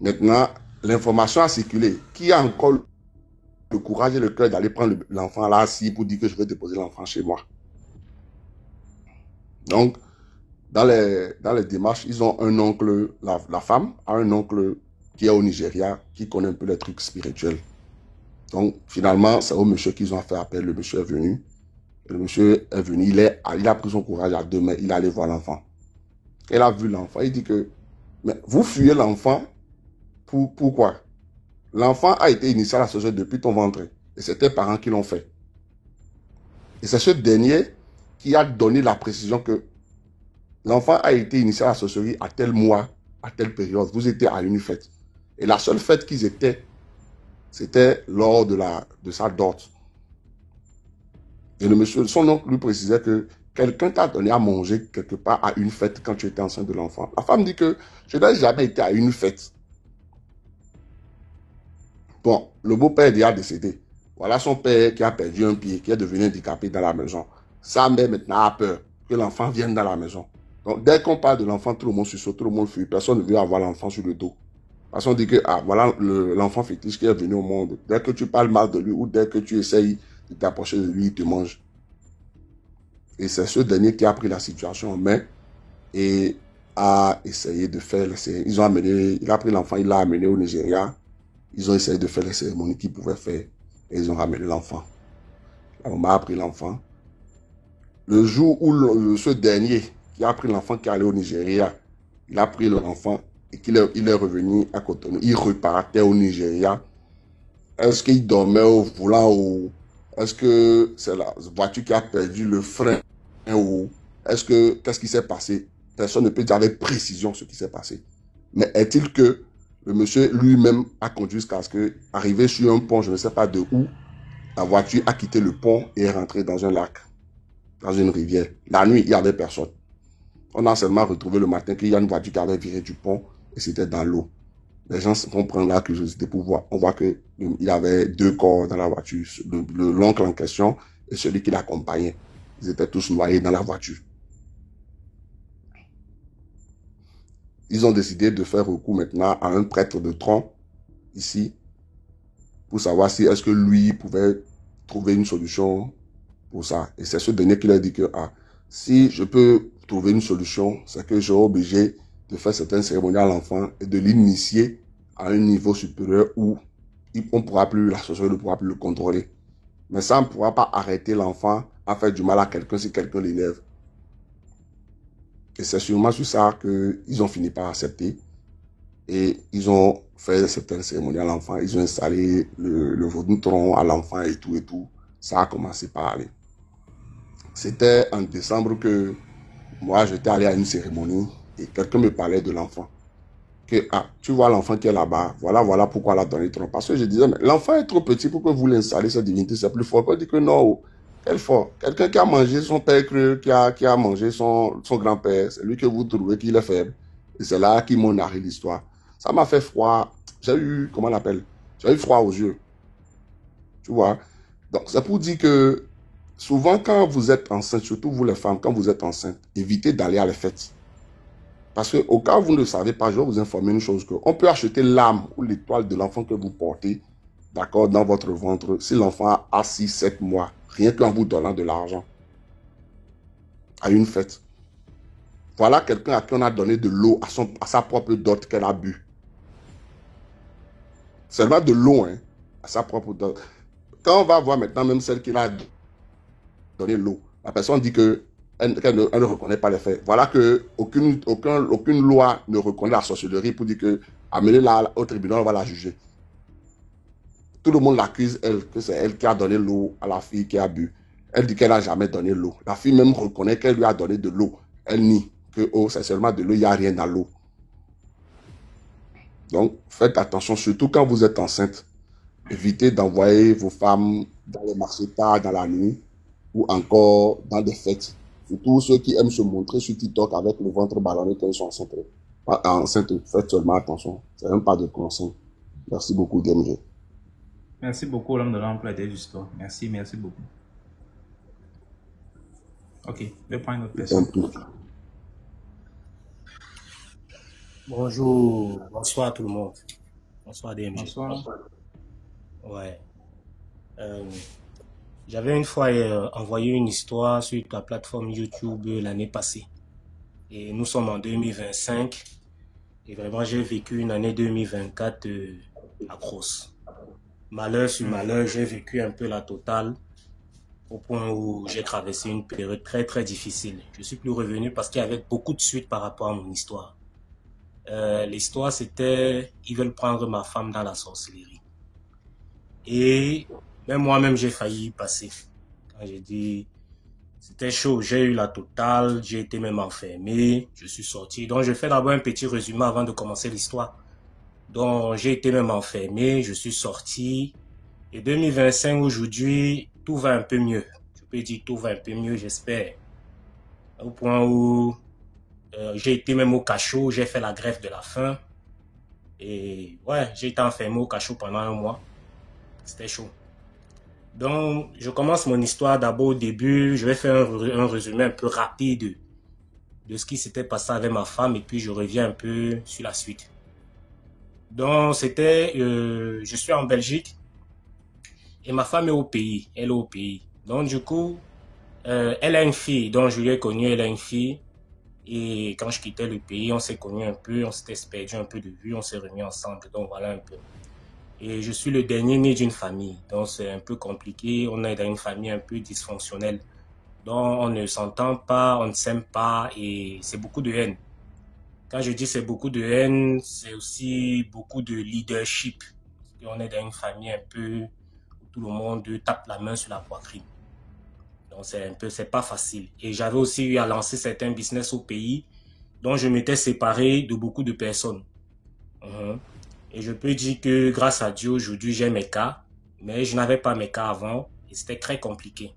Maintenant, l'information a circulé. Qui a encore le courage et le cœur d'aller prendre l'enfant là assis pour dire que je vais déposer l'enfant chez moi? Donc, dans les démarches, ils ont un oncle, la femme a un oncle qui est au Nigeria, qui connaît un peu les trucs spirituels. Donc, finalement, c'est au monsieur qu'ils ont fait appel. Le monsieur est venu. Et le monsieur est venu, il a pris son courage à deux mains, il est allé voir l'enfant. Il a vu l'enfant, il dit que, mais vous fuyez l'enfant, pourquoi? L'enfant a été initié à la sorcellerie depuis ton ventre. Et c'est tes parents qui l'ont fait. Et c'est ce dernier qui a donné la précision que l'enfant a été initié à la sorcellerie à tel mois, à telle période. Vous étiez à une fête. Et la seule fête qu'ils étaient, c'était lors de sa dot. Et le monsieur, son oncle lui précisait que quelqu'un t'a donné à manger quelque part à une fête quand tu étais enceinte de l'enfant. La femme dit que je n'ai jamais été à une fête. Bon, le beau-père est déjà décédé. Voilà son père qui a perdu un pied, qui est devenu handicapé dans la maison. Sa mère maintenant a peur que l'enfant vienne dans la maison. Donc, dès qu'on parle de l'enfant, tout le monde sursaute, tout le monde fuit. Personne ne veut avoir l'enfant sur le dos. Parce qu'on dit que, voilà l'enfant fétiche qui est venu au monde. Dès que tu parles mal de lui ou dès que tu essayes de t'approcher de lui, il te mange. Et c'est ce dernier qui a pris la situation en main et a essayé de faire les cérémonies. Il a pris l'enfant, il l'a amené au Nigeria. Ils ont essayé de faire les cérémonies qu'ils pouvaient faire et ils ont ramené l'enfant. La maman a pris l'enfant. Le jour où ce dernier qui a pris l'enfant qui est allé au Nigeria, il a pris l'enfant et qu'il est revenu à Cotonou, il repartait au Nigeria. Est-ce qu'il dormait au volant ou est-ce que c'est la voiture qui a perdu le frein ou qu'est-ce qui s'est passé? Personne ne peut dire avec précision ce qui s'est passé. Mais est-il que le monsieur lui-même a conduit jusqu'à ce que, arrivé sur un pont, je ne sais pas de où, la voiture a quitté le pont et est rentrée dans un lac, dans une rivière. La nuit, il n'y avait personne. On a seulement retrouvé le matin qu'il y a une voiture qui avait viré du pont et c'était dans l'eau. Les gens vont prendre la curiosité pour voir. On voit qu'il y avait 2 corps dans la voiture. L'oncle en question et celui qui l'accompagnait. Ils étaient tous noyés dans la voiture. Ils ont décidé de faire recours maintenant à un prêtre de Tron, ici, pour savoir si est-ce que lui pouvait trouver une solution pour ça. Et c'est ce dernier qui leur dit que si je peux trouver une solution, c'est que je suis obligé de faire certaines cérémonies à l'enfant et de l'initier à un niveau supérieur où on pourra plus, la société ne pourra plus le contrôler. Mais ça ne pourra pas arrêter l'enfant à faire du mal à quelqu'un si quelqu'un l'élève. Et c'est sûrement sur ça qu'ils ont fini par accepter. Et ils ont fait certaines cérémonies à l'enfant. Ils ont installé le vaudou-tron à l'enfant et tout et tout. Ça a commencé par aller. C'était en décembre que moi, j'étais allé à une cérémonie et quelqu'un me parlait de l'enfant. Que, tu vois l'enfant qui est là-bas, voilà pourquoi elle a donné le tronc. Parce que je disais, mais l'enfant est trop petit pour que vous l'installez, cette divinité, c'est plus fort. On dit que non, quel fort. Quelqu'un qui a mangé son père creux, qui a mangé son grand-père, c'est lui que vous trouvez qu'il est faible. Et c'est là qu'ils m'ont narré l'histoire. Ça m'a fait froid. J'ai eu, comment on l'appelle? J'ai eu froid aux yeux. Tu vois? Donc, c'est pour dire que souvent, quand vous êtes enceinte, surtout vous les femmes, quand vous êtes enceinte, évitez d'aller à la fête. Parce que au cas où vous ne le savez pas, je vais vous informer une chose, qu'on peut acheter l'âme ou l'étoile de l'enfant que vous portez, d'accord, dans votre ventre, si l'enfant a 6-7 mois, rien qu'en vous donnant de l'argent à une fête. Voilà quelqu'un à qui on a donné de l'eau à sa propre dot qu'elle a bu. Seulement de l'eau, hein, à sa propre dot. Quand on va voir maintenant même celle qui a donné l'eau, la personne dit que elle ne reconnaît pas les faits. Voilà que aucune loi ne reconnaît la sorcellerie pour dire que amenez-la au tribunal, on va la juger. Tout le monde l'accuse, elle, que c'est elle qui a donné l'eau à la fille qui a bu. Elle dit qu'elle n'a jamais donné l'eau. La fille même reconnaît qu'elle lui a donné de l'eau. Elle nie que c'est seulement de l'eau, il n'y a rien dans l'eau. Donc, faites attention, surtout quand vous êtes enceinte. Évitez d'envoyer vos femmes dans les marchés tard dans la nuit ou encore dans des fêtes. Surtout ceux qui aiment se montrer sur TikTok avec le ventre ballonné quand ils sont enceintes. Faites seulement attention. C'est même pas de conseil. Merci beaucoup, DMG. Merci beaucoup, l'homme de l'emploi des histoires. Merci beaucoup. Ok, je vais prendre une autre personne. Bonjour, bonsoir tout le monde. Bonsoir DMG. Bonsoir. Ouais. J'avais une fois envoyé une histoire sur ta plateforme YouTube l'année passée. Et nous sommes en 2025. Et vraiment, j'ai vécu une année 2024 atroce. Malheur sur malheur, j'ai vécu un peu la totale. Au point où j'ai traversé une période très très difficile. Je suis plus revenu parce qu'il y avait beaucoup de suites par rapport à mon histoire. L'histoire c'était, ils veulent prendre ma femme dans la sorcellerie. Et même moi-même j'ai failli y passer. Quand j'ai dit, c'était chaud, j'ai eu la totale, j'ai été même enfermé, je suis sorti. Donc je fais d'abord un petit résumé avant de commencer l'histoire. Donc j'ai été même enfermé, je suis sorti. Et 2025 aujourd'hui, tout va un peu mieux. Je peux dire tout va un peu mieux, j'espère. Au point où j'ai été même au cachot, j'ai fait la grève de la faim. Et ouais, j'ai été enfermé au cachot pendant 1 mois. C'était chaud. Donc, je commence mon histoire d'abord au début. Je vais faire un résumé un peu rapide de ce qui s'était passé avec ma femme et puis je reviens un peu sur la suite. Donc, c'était, je suis en Belgique et ma femme est au pays. Elle est au pays. Donc, du coup, elle a une fille dont je lui ai connu, elle a une fille. Et quand je quittais le pays, on s'est connus un peu, on s'était perdu un peu de vue, on s'est remis ensemble. Donc, voilà un peu. Et je suis le dernier né d'une famille. Donc, c'est un peu compliqué. On est dans une famille un peu dysfonctionnelle. Donc, on ne s'entend pas, on ne s'aime pas et c'est beaucoup de haine. Quand je dis c'est beaucoup de haine, c'est aussi beaucoup de leadership. Parce qu'on est dans une famille un peu où tout le monde tape la main sur la poitrine. Donc, c'est pas facile. Et j'avais aussi eu à lancer certains business au pays dont je m'étais séparé de beaucoup de personnes. Et je peux dire que grâce à Dieu, aujourd'hui, j'ai mes cas. Mais je n'avais pas mes cas avant et c'était très compliqué.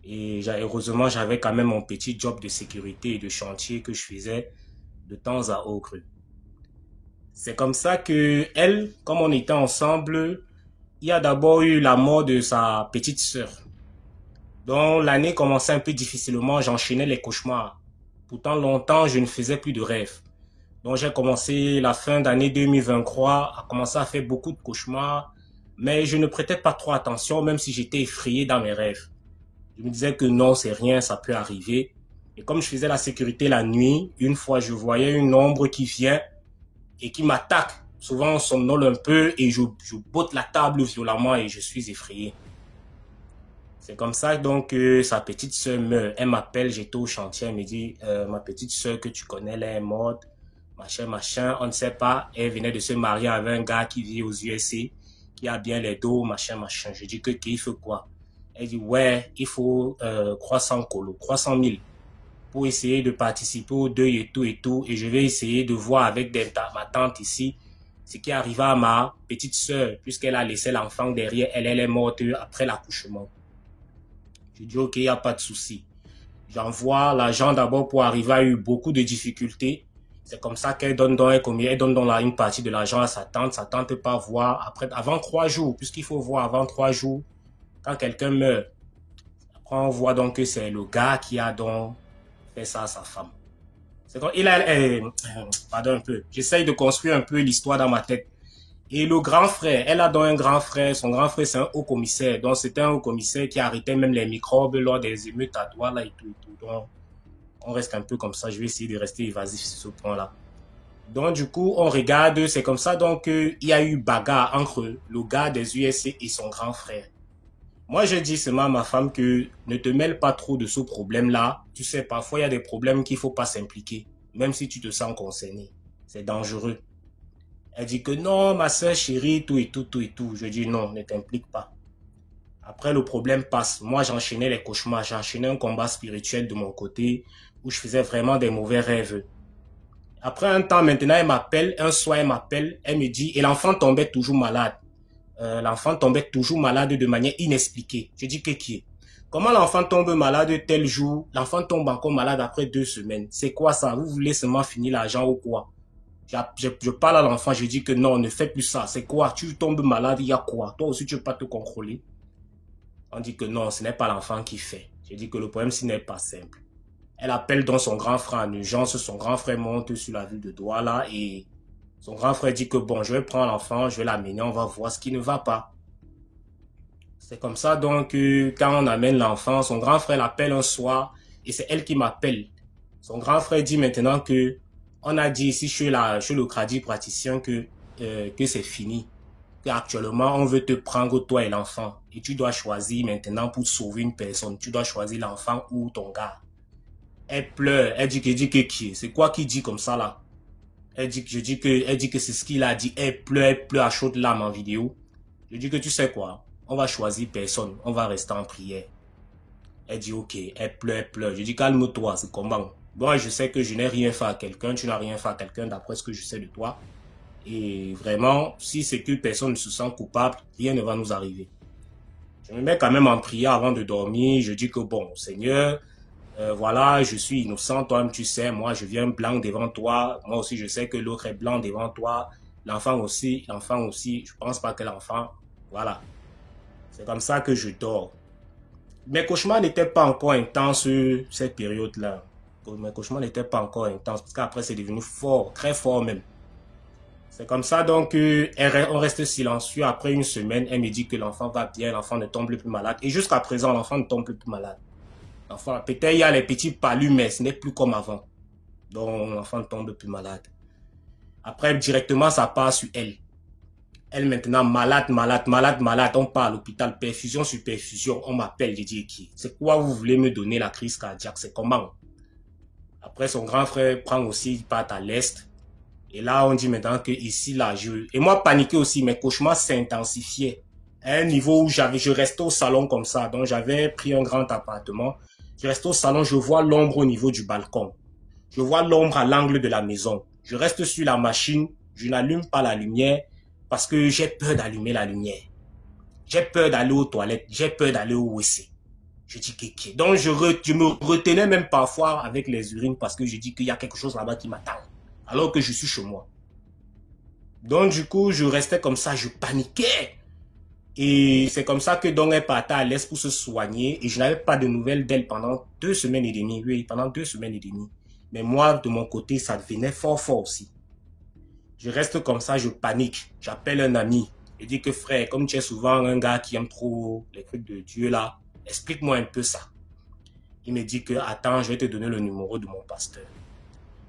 Et heureusement, j'avais quand même mon petit job de sécurité et de chantier que je faisais de temps à autre. C'est comme ça que elle, comme on était ensemble, il y a d'abord eu la mort de sa petite sœur. Donc l'année commençait un peu difficilement, j'enchaînais les cauchemars. Pourtant longtemps, je ne faisais plus de rêves. Donc j'ai commencé la fin d'année 2023 à commencer à faire beaucoup de cauchemars, mais je ne prêtais pas trop attention, même si j'étais effrayé dans mes rêves. Je me disais que non, c'est rien, ça peut arriver. Et comme je faisais la sécurité la nuit, une fois je voyais une ombre qui vient et qui m'attaque. Souvent on somnole un peu et je botte la table violemment et je suis effrayé. C'est comme ça donc que sa petite sœur meurt. Elle m'appelle, j'étais au chantier, elle me dit ma petite sœur que tu connais, elle est morte, machin, on ne sait pas. Elle venait de se marier avec un gars qui vit aux USA, qui a bien les dos, machin. Je dis que qu'il faut quoi? Elle dit ouais, il faut 300 colos, 300 000 pour essayer de participer au deuil et tout. Et je vais essayer de voir avec ma tante ici ce qui arriva à ma petite sœur, puisqu'elle a laissé l'enfant derrière elle, elle est morte après l'accouchement. Je dis ok, il n'y a pas de souci. J'envoie l'argent d'abord pour arriver à eu beaucoup de difficultés. C'est comme ça qu'elle donne donc une partie de l'argent à sa tante peut pas voir après, avant 3 jours, puisqu'il faut voir avant 3 jours quand quelqu'un meurt. Après on voit donc que c'est le gars qui a donc fait ça à sa femme. C'est comme, pardon un peu, j'essaye de construire un peu l'histoire dans ma tête. Et le grand frère, elle a donc un grand frère, son grand frère c'est un haut commissaire, donc c'était un haut commissaire qui arrêtait même les microbes lors des émeutes à Douala et tout. Donc on reste un peu comme ça, je vais essayer de rester évasif sur ce point-là. Donc du coup on regarde, c'est comme ça donc il y a eu bagarre entre le gars des USA et son grand frère. Moi je dis seulement à ma femme que ne te mêle pas trop de ce problème-là, tu sais parfois il y a des problèmes qu'il faut pas s'impliquer, même si tu te sens concerné, c'est dangereux. Elle dit que non, ma soeur chérie, tout et tout. Je dis non, ne t'implique pas. Après, le problème passe. Moi, j'enchaînais les cauchemars. J'enchaînais un combat spirituel de mon côté où je faisais vraiment des mauvais rêves. Après un temps, maintenant, elle m'appelle. Un soir, elle m'appelle. Elle me dit, et l'enfant tombait toujours malade. L'enfant tombait toujours malade de manière inexpliquée. Je dis que qui est? Comment l'enfant tombe malade tel jour? L'enfant tombe encore malade après 2 semaines. C'est quoi ça? Vous voulez seulement finir l'argent ou quoi? Je parle à l'enfant, je dis que non, ne fais plus ça. C'est quoi? Tu tombes malade, il y a quoi? Toi aussi, tu ne peux pas te contrôler. On dit que non, ce n'est pas l'enfant qui fait. Je dis que le problème, ce n'est pas simple. Elle appelle donc son grand frère en urgence. Son grand frère monte sur la ville de Douala et son grand frère dit que bon, je vais prendre l'enfant, je vais l'amener, on va voir ce qui ne va pas. C'est comme ça donc quand on amène l'enfant, son grand frère l'appelle un soir et c'est elle qui m'appelle. Son grand frère dit maintenant que on a dit ici chez le crédit praticien que c'est fini. Qu'actuellement, on veut te prendre toi et l'enfant. Et tu dois choisir maintenant pour sauver une personne. Tu dois choisir l'enfant ou ton gars. Elle pleure. Elle dit que qui? C'est quoi qui dit comme ça là? Elle dit que c'est ce qu'il a dit. Elle pleure à chaudes larmes en vidéo. Je dis que tu sais quoi? On va choisir personne. On va rester en prière. Elle dit ok. Elle pleure. Je dis calme-toi, c'est comment? Bon, je sais que je n'ai rien fait à quelqu'un, tu n'as rien fait à quelqu'un d'après ce que je sais de toi. Et vraiment, si c'est que personne ne se sent coupable, rien ne va nous arriver. Je me mets quand même en prière avant de dormir. Je dis que bon, Seigneur, voilà, je suis innocent, toi-même tu sais, moi je viens blanc devant toi. Moi aussi je sais que l'autre est blanc devant toi. L'enfant aussi, je pense pas que l'enfant, voilà. C'est comme ça que je dors. Mes cauchemars n'étaient pas encore intenses cette période-là. Mes cauchemars n'étaient pas encore intenses parce qu'après c'est devenu fort, très fort même. C'est comme ça donc on reste silencieux. Après une semaine, elle me dit que l'enfant va bien, l'enfant ne tombe plus malade. Et jusqu'à présent, l'enfant ne tombe plus malade. L'enfant, peut-être il y a les petits palus, mais ce n'est plus comme avant. Donc l'enfant ne tombe plus malade. Après directement, ça part sur elle. Elle maintenant malade. On part à l'hôpital, perfusion sur perfusion. On m'appelle, je dis qui? C'est quoi vous voulez me donner la crise cardiaque? C'est comment? Après, son grand frère prend aussi, il part à l'est. Et là, on dit maintenant que ici, là, et moi, paniqué aussi, mes cauchemars s'intensifiaient. À un niveau où je restais au salon comme ça. Donc, j'avais pris un grand appartement. Je restais au salon, je vois l'ombre au niveau du balcon. Je vois l'ombre à l'angle de la maison. Je reste sur la machine, je n'allume pas la lumière parce que j'ai peur d'allumer la lumière. J'ai peur d'aller aux toilettes, j'ai peur d'aller au WC. Je dis que donc je me retenais même parfois avec les urines parce que je dis qu'il y a quelque chose là-bas qui m'attend alors que je suis chez moi. Donc, du coup, je restais comme ça, je paniquais. Et c'est comme ça que donc elle partait à l'Est pour se soigner. Et je n'avais pas de nouvelles d'elle pendant 2 semaines et demie. Oui, pendant 2 semaines et demie. Mais moi, de mon côté, ça devenait fort, fort aussi. Je reste comme ça, je panique. J'appelle un ami. Je dis que frère, comme tu es souvent un gars qui aime trop les trucs de Dieu là, explique-moi un peu ça. Il me dit que, attends, je vais te donner le numéro de mon pasteur.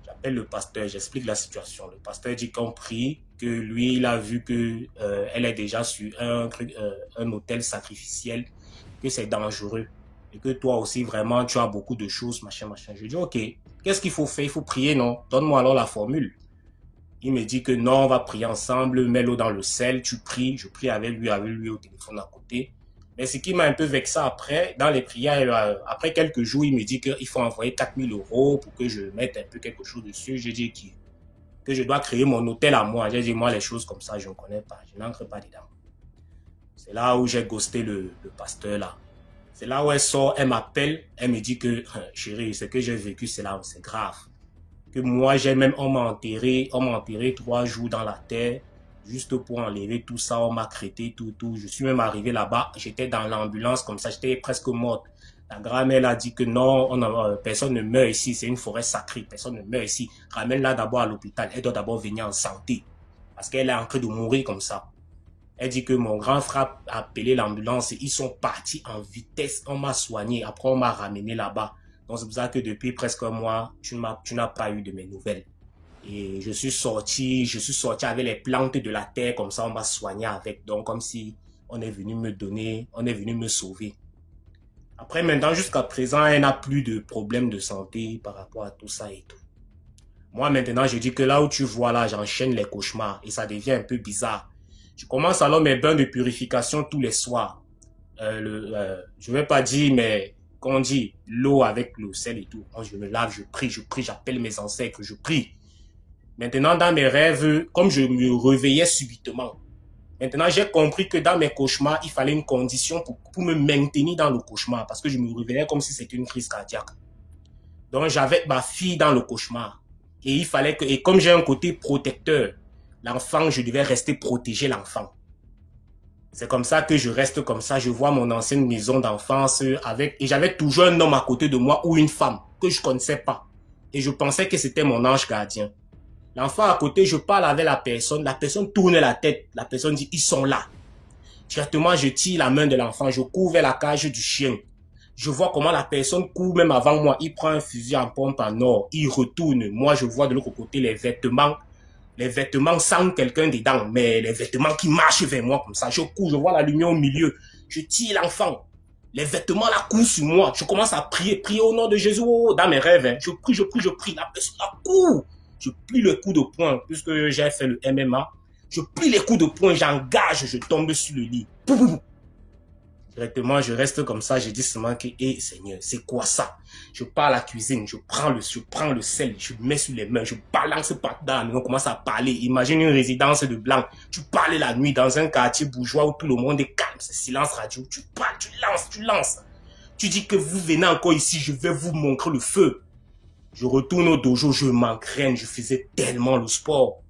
J'appelle le pasteur, j'explique la situation. Le pasteur dit qu'on prie, que lui, il a vu que elle est déjà sur un autel sacrificiel, que c'est dangereux. Et que toi aussi, vraiment, tu as beaucoup de choses, machin, machin. Je dis, ok, qu'est-ce qu'il faut faire? Il faut prier, non? Donne-moi alors la formule. Il me dit que non, on va prier ensemble, mets l'eau dans le sel, tu pries. Je prie avec lui au téléphone à côté. Mais ce qui m'a un peu vexé après, dans les prières, après quelques jours, il me dit qu'il faut envoyer 4000 € pour que je mette un peu quelque chose dessus. J'ai dit que je dois créer mon hôtel à moi. J'ai dit, moi, les choses comme ça, je ne connais pas. Je n'entre pas dedans. C'est là où j'ai ghosté le pasteur là. C'est là où elle sort, elle m'appelle, elle me dit que, chérie, ce que j'ai vécu, c'est là où c'est grave. Que moi, on m'a enterré 3 jours dans la terre. Juste pour enlever tout ça, on m'a crêté, tout. Je suis même arrivé là-bas, j'étais dans l'ambulance comme ça, j'étais presque morte. La grand-mère a dit que non, personne ne meurt ici, c'est une forêt sacrée, personne ne meurt ici. Ramène-la d'abord à l'hôpital, elle doit d'abord venir en santé. Parce qu'elle est en train de mourir comme ça. Elle dit que mon grand frère a appelé l'ambulance et ils sont partis en vitesse, on m'a soigné, après on m'a ramené là-bas. Donc c'est pour ça que depuis presque un mois, tu n'as pas eu de mes nouvelles. Et je suis sorti avec les plantes de la terre, comme ça on m'a soigné avec, donc comme si on est venu me sauver. Après maintenant, jusqu'à présent, elle n'a plus de problème de santé par rapport à tout ça et tout. Moi maintenant, je dis que là où tu vois là, j'enchaîne les cauchemars et ça devient un peu bizarre. Je commence alors mes bains de purification tous les soirs. Je vais pas dire, mais qu'on dit l'eau avec le sel et tout. Quand je me lave, je prie, j'appelle mes ancêtres, je prie. Maintenant, dans mes rêves, comme je me réveillais subitement, maintenant j'ai compris que dans mes cauchemars, il fallait une condition pour me maintenir dans le cauchemar, parce que je me réveillais comme si c'était une crise cardiaque. Donc j'avais ma fille dans le cauchemar. Et il fallait que, et comme j'ai un côté protecteur, l'enfant, je devais rester protéger l'enfant. C'est comme ça que je reste comme ça, je vois mon ancienne maison d'enfance et j'avais toujours un homme à côté de moi ou une femme que je connaissais pas. Et je pensais que c'était mon ange gardien. L'enfant à côté, je parle avec la personne tourne la tête, la personne dit, ils sont là. Directement, je tire la main de l'enfant, je cours vers la cage du chien. Je vois comment la personne court même avant moi, il prend un fusil en pompe en or, il retourne. Moi, je vois de l'autre côté les vêtements sans quelqu'un dedans, mais les vêtements qui marchent vers moi comme ça. Je cours, je vois la lumière au milieu, je tire l'enfant. Les vêtements là courent sur moi, je commence à prier au nom de Jésus, dans mes rêves. Hein. Je prie, la personne là court. Je plie le coup de poing, puisque j'ai fait le MMA. Je plie les coups de poing, j'engage, je tombe sur le lit. Directement, je reste comme ça, je dis seulement que, Seigneur, c'est quoi ça? Je pars à la cuisine, je prends le sel, je mets sur les mains, je balance par dedans, on commence à parler. Imagine une résidence de blanc. Tu parles la nuit dans un quartier bourgeois où tout le monde est calme, c'est silence radio. Tu parles, tu lances. Tu dis que vous venez encore ici, je vais vous montrer le feu. Je retourne au dojo, je m'entraîne, je faisais tellement le sport.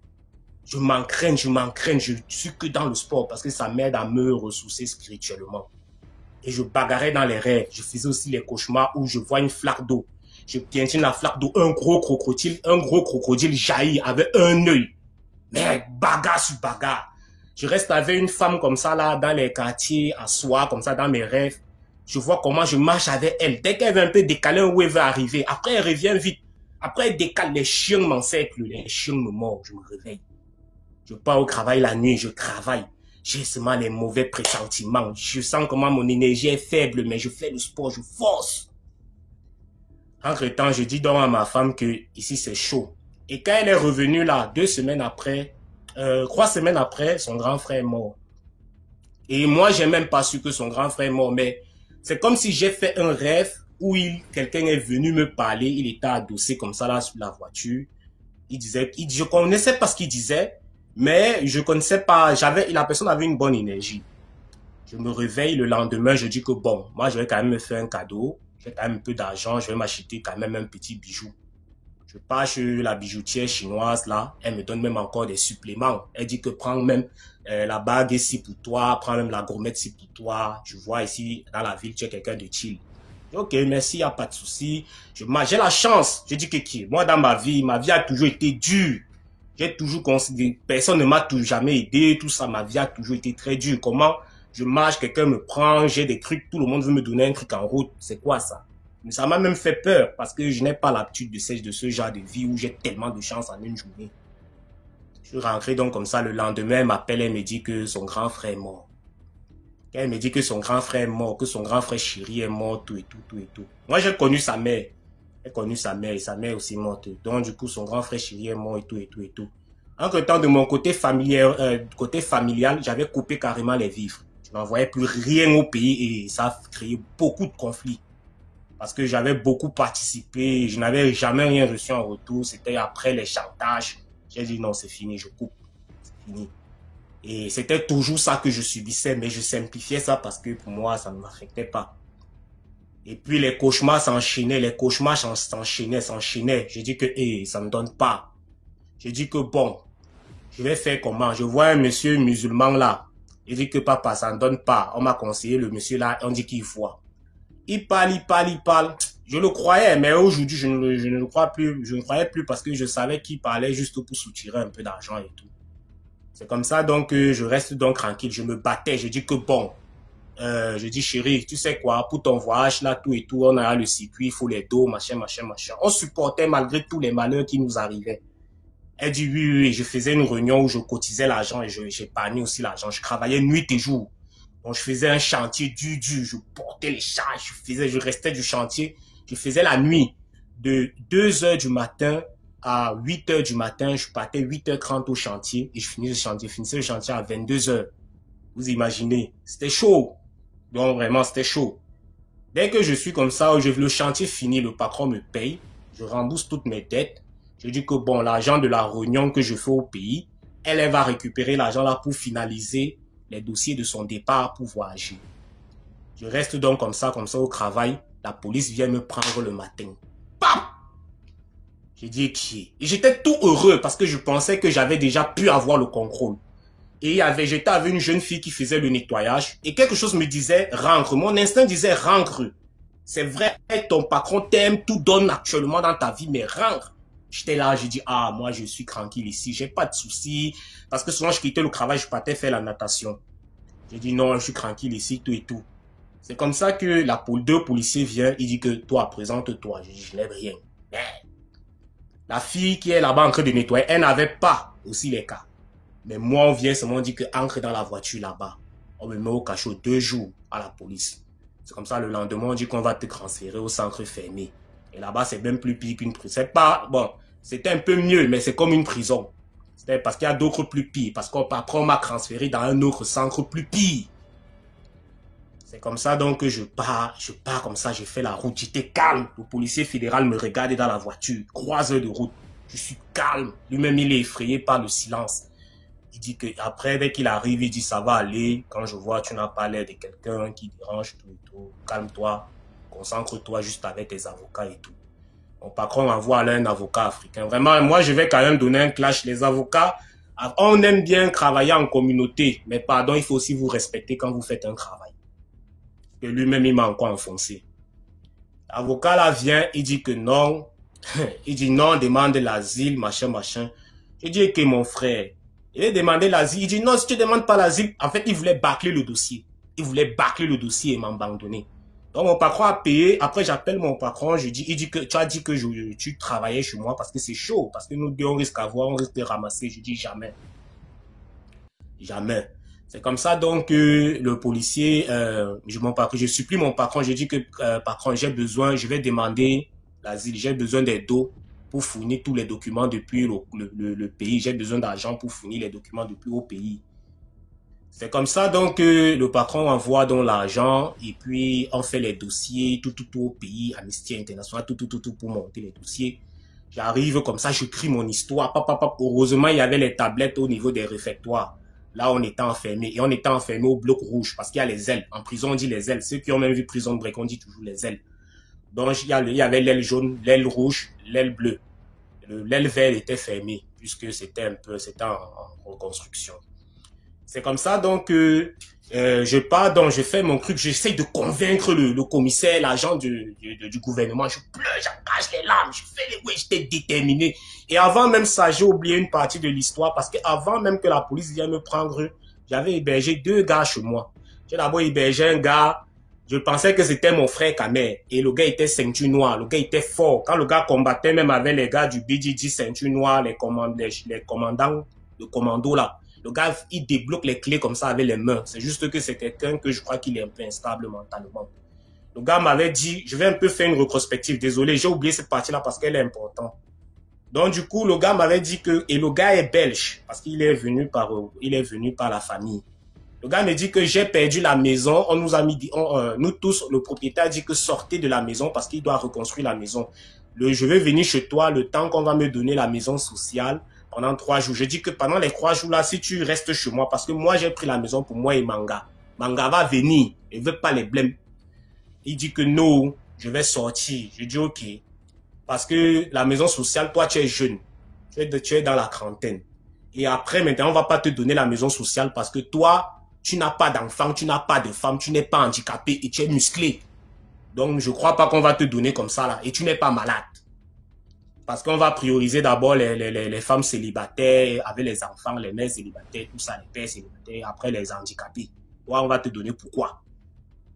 Je m'entraîne, je suis que dans le sport parce que ça m'aide à me ressourcer spirituellement. Et je bagarrais dans les rêves. Je faisais aussi les cauchemars où je vois une flaque d'eau. Je piétine la flaque d'eau, un gros crocodile jaillit avec un œil. Mais bagarre sur bagarre. Je reste avec une femme comme ça là dans les quartiers à soir, comme ça dans mes rêves. Je vois comment je marche avec elle. Dès qu'elle veut un peu décaler où elle veut arriver, après elle revient vite. Après elle décale, les chiens m'encerclent, les chiens me mordent, je me réveille. Je pars au travail la nuit, je travaille. J'ai seulement les mauvais pressentiments. Je sens comment mon énergie est faible, mais je fais le sport, je force. Entre-temps, je dis donc à ma femme que ici c'est chaud. Et quand elle est revenue là, 3 semaines après, son grand frère est mort. Et moi, j'ai même pas su que son grand frère est mort, mais c'est comme si j'ai fait un rêve où quelqu'un est venu me parler, il était adossé comme ça là sur la voiture. Je connaissais pas ce qu'il disait, mais je connaissais pas, la personne avait une bonne énergie. Je me réveille le lendemain, je dis que bon, moi je vais quand même me faire un cadeau, j'ai quand même un peu d'argent, je vais m'acheter quand même un petit bijou. Je pars chez la bijoutière chinoise, là. Elle me donne même encore des suppléments. Elle dit que prends même la bague ici pour toi, prends même la gourmette ici pour toi. Je vois ici, dans la ville, tu es quelqu'un de chill. Ok, merci, y a pas de souci. J'ai la chance. Je dis que moi, dans ma vie a toujours été dure. J'ai toujours considéré, personne ne m'a jamais aidé, tout ça, ma vie a toujours été très dure. Comment je marche, quelqu'un me prend, j'ai des trucs, tout le monde veut me donner un truc en route. C'est quoi ça? Mais ça m'a même fait peur parce que je n'ai pas l'habitude de ce genre de vie où j'ai tellement de chance en une journée. Je suis rentré donc comme ça, le lendemain, elle m'appelle, elle me dit que son grand frère est mort. Elle me dit que son grand frère est mort, que son grand frère chéri est mort, tout et tout, tout et tout. Moi, j'ai connu sa mère. J'ai connu sa mère et sa mère aussi morte. Donc, du coup, son grand frère chéri est mort et tout et tout et tout. Entre-temps, de mon côté familial, j'avais coupé carrément les vivres. Je n'envoyais plus rien au pays et ça a créé beaucoup de conflits. Parce que j'avais beaucoup participé, je n'avais jamais rien reçu en retour. C'était après les chantages. J'ai dit non, c'est fini, je coupe. C'est fini. Et c'était toujours ça que je subissais, mais je simplifiais ça parce que pour moi, ça ne m'affectait pas. Et puis les cauchemars s'enchaînaient, s'enchaînaient. J'ai dit que ça ne me donne pas. J'ai dit que bon, je vais faire comment? Je vois un monsieur musulman là. Il dit que papa, ça ne donne pas. On m'a conseillé le monsieur là, on dit qu'il voit. Il parle. Je le croyais, mais aujourd'hui, je ne le crois plus. Je ne croyais plus parce que je savais qu'il parlait juste pour soutirer un peu d'argent et tout. C'est comme ça donc que je reste donc tranquille. Je me battais. Je dis que bon, je dis chérie, tu sais quoi, pour ton voyage là, tout et tout, on a le circuit, il faut les dos, machin. On supportait malgré tous les malheurs qui nous arrivaient. Elle dit oui, je faisais une réunion où je cotisais l'argent et j'épargnais aussi l'argent. Je travaillais nuit et jour. Donc, je faisais un chantier dur. Je portais les charges, je restais du chantier. Je faisais la nuit de 2h du matin à 8h du matin. Je partais 8h30 au chantier et je finissais le chantier à 22h. Vous imaginez, c'était chaud. Donc, vraiment, c'était chaud. Dès que je suis comme ça, le chantier fini, le patron me paye. Je rembourse toutes mes dettes. Je dis que bon, l'argent de la réunion que je fais au pays, elle va récupérer l'argent là pour finaliser les dossiers de son départ pour voyager. Je reste donc comme ça au travail. La police vient me prendre le matin. Bam! J'ai dit qui? Et j'étais tout heureux parce que je pensais que j'avais déjà pu avoir le contrôle. Et j'étais avec une jeune fille qui faisait le nettoyage et quelque chose me disait rentre. Mon instinct disait rentre. C'est vrai, ton patron t'aime, tout donne actuellement dans ta vie, mais rentre. J'étais là, j'ai dit, ah, moi, je suis tranquille ici, j'ai pas de soucis. Parce que souvent, je quittais le travail, je partais faire la natation. J'ai dit, non, je suis tranquille ici, tout et tout. C'est comme ça que deux policiers viennent, ils disent que toi, présente-toi. J'ai dit, je n'ai rien. Mais la fille qui est là-bas en train de nettoyer, elle n'avait pas aussi les cas. Mais moi, on vient seulement dire que entre dans la voiture là-bas. On me met au cachot 2 jours à la police. C'est comme ça, le lendemain, on dit qu'on va te transférer au centre fermé. Et là-bas, c'est même plus pire qu'une prison. C'est pas, bon, c'était un peu mieux, mais c'est comme une prison. C'était parce qu'il y a d'autres plus pires. Parce qu'après, on m'a transféré dans un autre centre plus pire. C'est comme ça donc que je pars comme ça, je fais la route. J'étais calme. Le policier fédéral me regardait dans la voiture. 3 heures de route. Je suis calme. Lui-même, il est effrayé par le silence. Il dit que après, dès qu'il arrive, il dit ça va aller. Quand je vois, tu n'as pas l'air de quelqu'un qui dérange tout et tout. Calme-toi. Concentre-toi juste avec tes avocats et tout. Mon patron envoie là un avocat africain. Vraiment, moi, je vais quand même donner un clash. Les avocats, on aime bien travailler en communauté. Mais pardon, il faut aussi vous respecter quand vous faites un travail. Et lui-même, il m'a encore enfoncé. L'avocat là vient, il dit que non. Il dit non, demande l'asile, machin. Je dis que mon frère, il a demandé l'asile. Il dit non, si tu ne demandes pas l'asile, en fait, il voulait bâcler le dossier. Il voulait bâcler le dossier et m'abandonner. Donc, mon patron a payé. Après, j'appelle mon patron. Il dit que tu as dit que tu travaillais chez moi parce que c'est chaud. Parce que nous deux, on risque on risque de ramasser. Je dis jamais. Jamais. C'est comme ça, donc, le policier, je supplie mon patron. Je dis que, patron, j'ai besoin, je vais demander l'asile. J'ai besoin des dos pour fournir tous les documents depuis le pays. J'ai besoin d'argent pour fournir les documents depuis au pays. C'est comme ça donc que le patron envoie donc l'argent et puis on fait les dossiers tout au pays, Amnesty International, tout pour monter les dossiers. J'arrive comme ça, j'écris mon histoire. Heureusement, il y avait les tablettes au niveau des réfectoires. Là, on était enfermé et on était enfermé au bloc rouge parce qu'il y a les ailes. En prison, on dit les ailes. Ceux qui ont même vu Prison Break, on dit toujours les ailes. Donc, il y avait l'aile jaune, l'aile rouge, l'aile bleue. l'aile verte était fermée, puisque c'était en reconstruction. C'est comme ça, donc, je pars, donc, je fais mon truc, j'essaie de convaincre le commissaire, l'agent du gouvernement. Je pleure, j'engage les larmes, je fais les... Oui, j'étais déterminé. Et avant même ça, j'ai oublié une partie de l'histoire, parce qu'avant même que la police vienne me prendre, j'avais hébergé 2 gars chez moi. J'ai d'abord hébergé un gars, je pensais que c'était mon frère Kamer, et le gars était ceinture noire, le gars était fort. Quand le gars combattait même avec les gars du BJJ ceinture noire, les commandants, le commando là, le gars, il débloque les clés comme ça avec les mains. C'est juste que c'est quelqu'un que je crois qu'il est un peu instable mentalement. Le gars m'avait dit, je vais un peu faire une rétrospective. Désolé, j'ai oublié cette partie-là parce qu'elle est importante. Donc, du coup, le gars m'avait dit que, et le gars est belge, parce qu'il est venu par la famille. Le gars me dit que j'ai perdu la maison. On nous a mis, nous tous, le propriétaire dit que sortez de la maison parce qu'il doit reconstruire la maison. Je vais venir chez toi le temps qu'on va me donner la maison sociale. Pendant 3 jours. Je dis que pendant les 3 jours là, si tu restes chez moi, parce que moi j'ai pris la maison pour moi et Manga. Manga va venir, il veut pas les blêmes. Il dit que non, je vais sortir. Je dis ok. Parce que la maison sociale, toi tu es jeune. Tu es dans la trentaine. Et après maintenant, on va pas te donner la maison sociale parce que toi, tu n'as pas d'enfant, tu n'as pas de femme, tu n'es pas handicapé et tu es musclé. Donc je crois pas qu'on va te donner comme ça là. Et tu n'es pas malade. Parce qu'on va prioriser d'abord les femmes célibataires avec les enfants, les mères célibataires, tout ça, les pères célibataires, après les handicapés. Ouais, on va te donner pourquoi.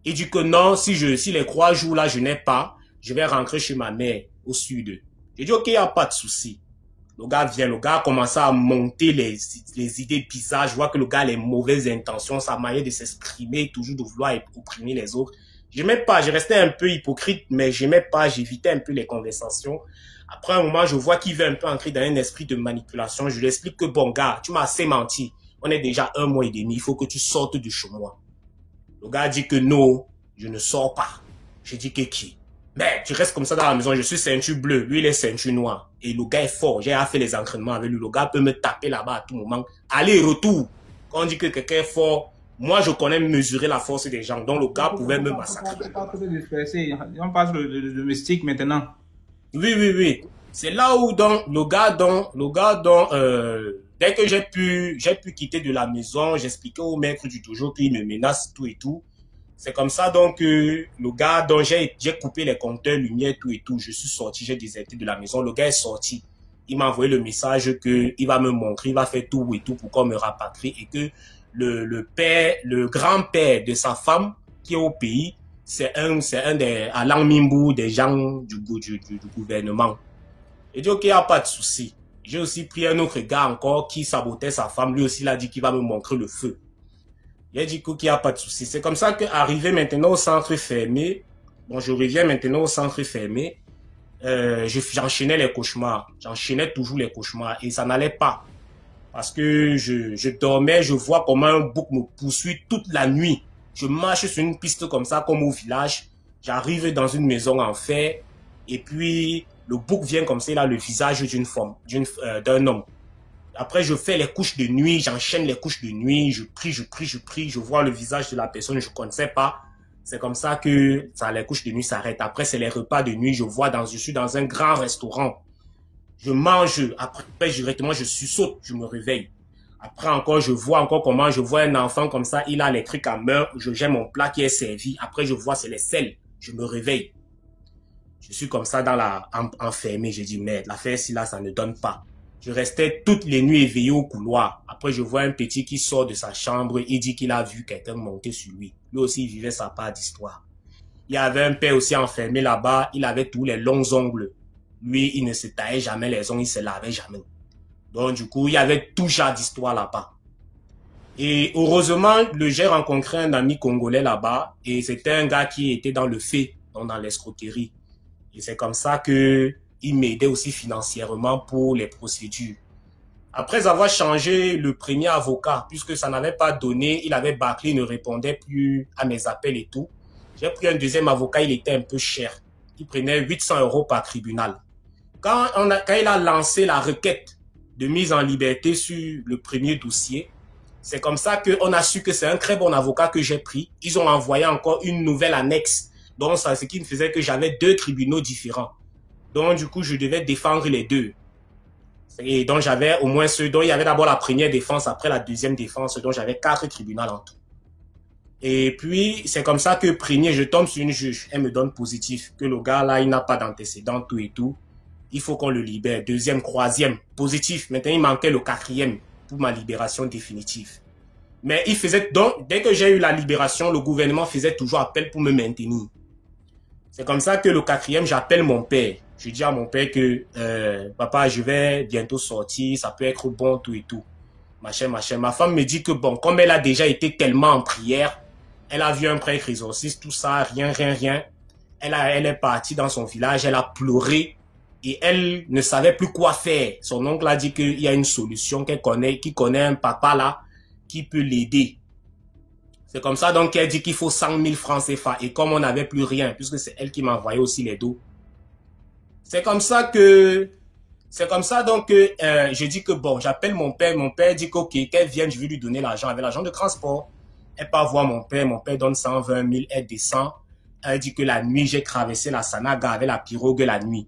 Il dit que non, si les 3 jours là, je n'ai pas, je vais rentrer chez ma mère au sud. J'ai dit, ok, il n'y a pas de souci. Le gars vient, le gars a commencé à monter les idées bizarres. Je vois que le gars a les mauvaises intentions, sa manière de s'exprimer, toujours de vouloir opprimer les autres. J'aimais pas, je restais un peu hypocrite, mais j'aimais pas, j'évitais un peu les conversations. Après un moment, je vois qu'il veut un peu entrer dans un esprit de manipulation. Je lui explique que bon gars, tu m'as assez menti. On est déjà 1 mois et demi, il faut que tu sortes de chez moi. Le gars dit que non, je ne sors pas. J'ai dit que qui? Mais tu restes comme ça dans la maison, je suis ceinture bleue, lui il est ceinture noire. Et le gars est fort, j'ai fait les entraînements avec lui. Le gars peut me taper là-bas à tout moment. Aller et retour. Quand on dit que quelqu'un est fort, moi je connais mesurer la force des gens. Donc le gars pouvait me massacrer. On passe le domestique maintenant. Oui. C'est là où donc le gars dès que j'ai pu quitter de la maison, j'expliquais au maître du dojo qu'il me menace tout et tout. C'est comme ça donc le gars dont j'ai coupé les compteurs lumière tout et tout, je suis sorti, j'ai déserté de la maison, le gars est sorti. Il m'a envoyé le message que il va me montrer, il va faire tout et tout pour qu'on me rapatrie et que le grand-père de sa femme qui est au pays, c'est un des Alan Mimbu, des gens du gouvernement. J'ai dit ok, il n'y a pas de souci. J'ai aussi pris un autre gars encore qui sabotait sa femme, lui aussi il a dit qu'il va me montrer le feu. Il a dit qu'il n'y a pas de souci. C'est comme ça qu'arrivé maintenant au centre fermé, bon je reviens maintenant au centre fermé, j'enchaînais les cauchemars, j'enchaînais toujours les cauchemars et ça n'allait pas. Parce que je dormais, je vois comment un bouc me poursuit toute la nuit. Je marche sur une piste comme ça, comme au village. J'arrive dans une maison en fer. Et puis, le bouc vient comme ça, il a le visage d'une femme, d'un homme. Après, je fais les couches de nuit, j'enchaîne les couches de nuit. Je prie, je vois le visage de la personne, je ne connaissais pas. C'est comme ça que les couches de nuit s'arrêtent. Après, c'est les repas de nuit. Je suis dans un grand restaurant. Je mange. Après, directement, je saute, je me réveille. Après encore, je vois encore comment je vois un enfant comme ça, il a les trucs à main, j'ai mon plat qui est servi. Après, je vois c'est les sels. Je me réveille. Je suis comme ça enfermé. J'ai dit merde, l'affaire si là, ça ne donne pas. Je restais toutes les nuits éveillé au couloir. Après, je vois un petit qui sort de sa chambre. Il dit qu'il a vu quelqu'un monter sur lui. Lui aussi, il vivait sa part d'histoire. Il y avait un père aussi enfermé là-bas. Il avait tous les longs ongles. Lui, il ne se taillait jamais les ongles, il se lavait jamais. Donc, du coup, il y avait tout genre d'histoire là-bas. Et heureusement, j'ai rencontré un ami congolais là-bas. Et c'était un gars qui était dans le fait, donc dans l'escroquerie. Et c'est comme ça qu'il m'aidait aussi financièrement pour les procédures. Après avoir changé le premier avocat, puisque ça n'avait pas donné, il avait bâclé, il ne répondait plus à mes appels et tout. J'ai pris un deuxième avocat, il était un peu cher. Il prenait 800 € par tribunal. Quand il a lancé la requête de mise en liberté sur le premier dossier, c'est comme ça qu'on a su que c'est un très bon avocat que j'ai pris. Ils ont envoyé encore une nouvelle annexe. Donc, ce qui me faisait que j'avais 2 tribunaux différents. Donc, du coup, je devais défendre les 2. Et donc, j'avais au moins ceux dont il y avait d'abord la première défense, après la deuxième défense, dont j'avais 4 tribunaux en tout. Et puis, c'est comme ça que premier, je tombe sur une juge. Elle me donne positif, que le gars là, il n'a pas d'antécédent, tout et tout. Il faut qu'on le libère. Deuxième, troisième, positif. Maintenant, il manquait le 4e pour ma libération définitive. Mais il faisait donc, dès que j'ai eu la libération, le gouvernement faisait toujours appel pour me maintenir. C'est comme ça que le 4e, j'appelle mon père. Je dis à mon père que, papa, je vais bientôt sortir, ça peut être bon, tout et tout. Machin, machin. Ma femme me dit que bon, comme elle a déjà été tellement en prière, elle a vu un prêtre exorciste, tout ça, rien. Elle est partie dans son village, elle a pleuré et elle ne savait plus quoi faire. Son oncle a dit qu'il y a une solution qui connaît un papa là qui peut l'aider. C'est comme ça donc qu'elle dit qu'il faut 100 000 francs CFA. Et comme on n'avait plus rien, puisque c'est elle qui m'a envoyé aussi les dos. C'est comme ça donc que je dis que bon, j'appelle mon père dit que ok, qu'elle vienne, je vais lui donner l'argent avec l'argent de transport. Elle part voir mon père donne 120 000, elle descend. Elle dit que la nuit, j'ai traversé la Sanaga avec la pirogue la nuit.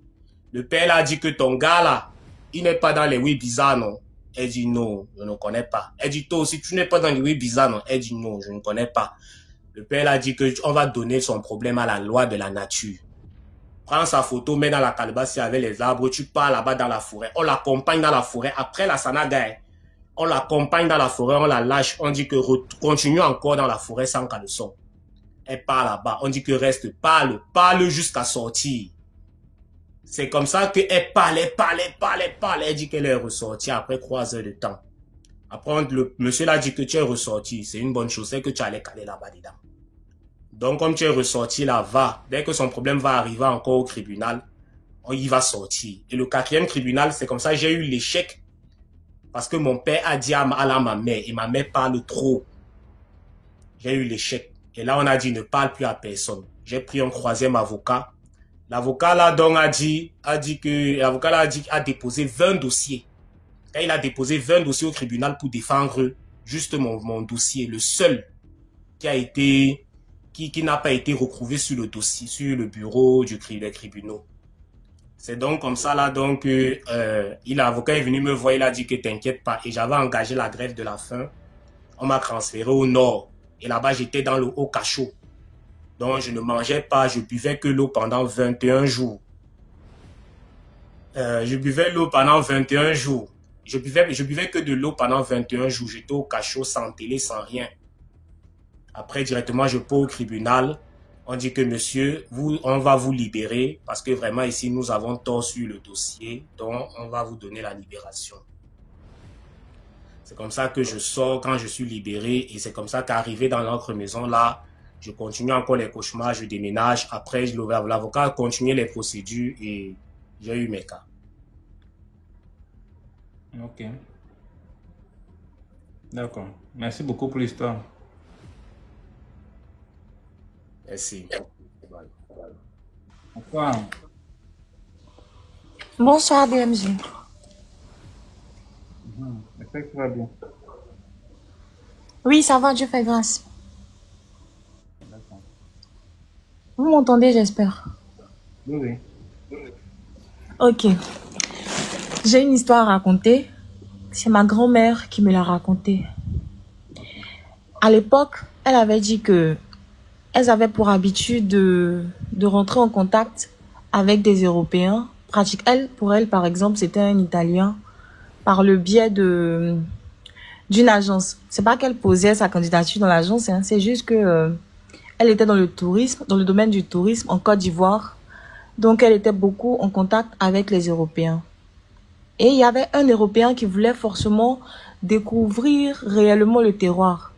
Le père a dit que ton gars là, il n'est pas dans les oui bizarres, non. Elle dit non, je ne connais pas. Elle dit toi aussi, tu n'es pas dans les oui bizarres, non. Elle dit non, je ne connais pas. Le père a dit que on va donner son problème à la loi de la nature. Prends sa photo, mets dans la calebasse avec les arbres, tu pars là-bas dans la forêt. On l'accompagne dans la forêt. Après la Sanaga, on l'accompagne dans la forêt, on la lâche. On dit que continue encore dans la forêt sans caleçon. Elle part là-bas. On dit que reste, parle jusqu'à sortir. C'est comme ça qu'elle parlait. Elle dit qu'elle est ressortie après 3 heures de temps. Après, le monsieur l'a dit que tu es ressorti. C'est une bonne chose, c'est que tu allais caler là-bas dedans. Donc, comme tu es ressorti là, va. Dès que son problème va arriver encore au tribunal, il va sortir. Et le 4e tribunal, c'est comme ça, j'ai eu l'échec. Parce que mon père a dit à ma mère, et ma mère parle trop. J'ai eu l'échec. Et là, on a dit, ne parle plus à personne. J'ai pris un 3e avocat. L'avocat là, donc, a déposé 20 dossiers. Quand il a déposé 20 dossiers au tribunal pour défendre juste mon dossier, le seul qui n'a pas été retrouvé sur le dossier, sur le bureau des tribunaux. C'est donc comme ça là, donc, l'avocat est venu me voir, il a dit que t'inquiète pas. Et j'avais engagé la grève de la faim. On m'a transféré au nord. Et là-bas, j'étais dans le haut cachot. Donc, je ne mangeais pas, je buvais que l'eau pendant 21 jours. Je buvais l'eau pendant 21 jours. Je buvais que de l'eau pendant 21 jours. J'étais au cachot, sans télé, sans rien. Après, directement, je pars au tribunal. On dit que monsieur, on va vous libérer parce que vraiment ici, nous avons tort sur le dossier. Donc, on va vous donner la libération. C'est comme ça que je sors quand je suis libéré. Et c'est comme ça qu'arrivé dans notre maison là, je continue encore les cauchemars, je déménage. Après, l'avocat a continué les procédures et j'ai eu mes cas. Ok. D'accord. Merci beaucoup pour l'histoire. Merci. Bonsoir. Bonsoir DMG. J'espère que tu vas bien. Oui, ça va, Dieu fait grâce. D'accord. Vous m'entendez, j'espère. Oui. Ok. J'ai une histoire à raconter. C'est ma grand-mère qui me l'a racontée. À l'époque, elle avait dit que elles avaient pour habitude de rentrer en contact avec des Européens. Pour elle, par exemple, c'était un Italien par le biais d'une agence. C'est pas qu'elle posait sa candidature dans l'agence, hein, c'est juste que elle était dans le tourisme, dans le domaine du tourisme en Côte d'Ivoire. Donc, elle était beaucoup en contact avec les Européens. Et il y avait un Européen qui voulait forcément découvrir réellement le terroir.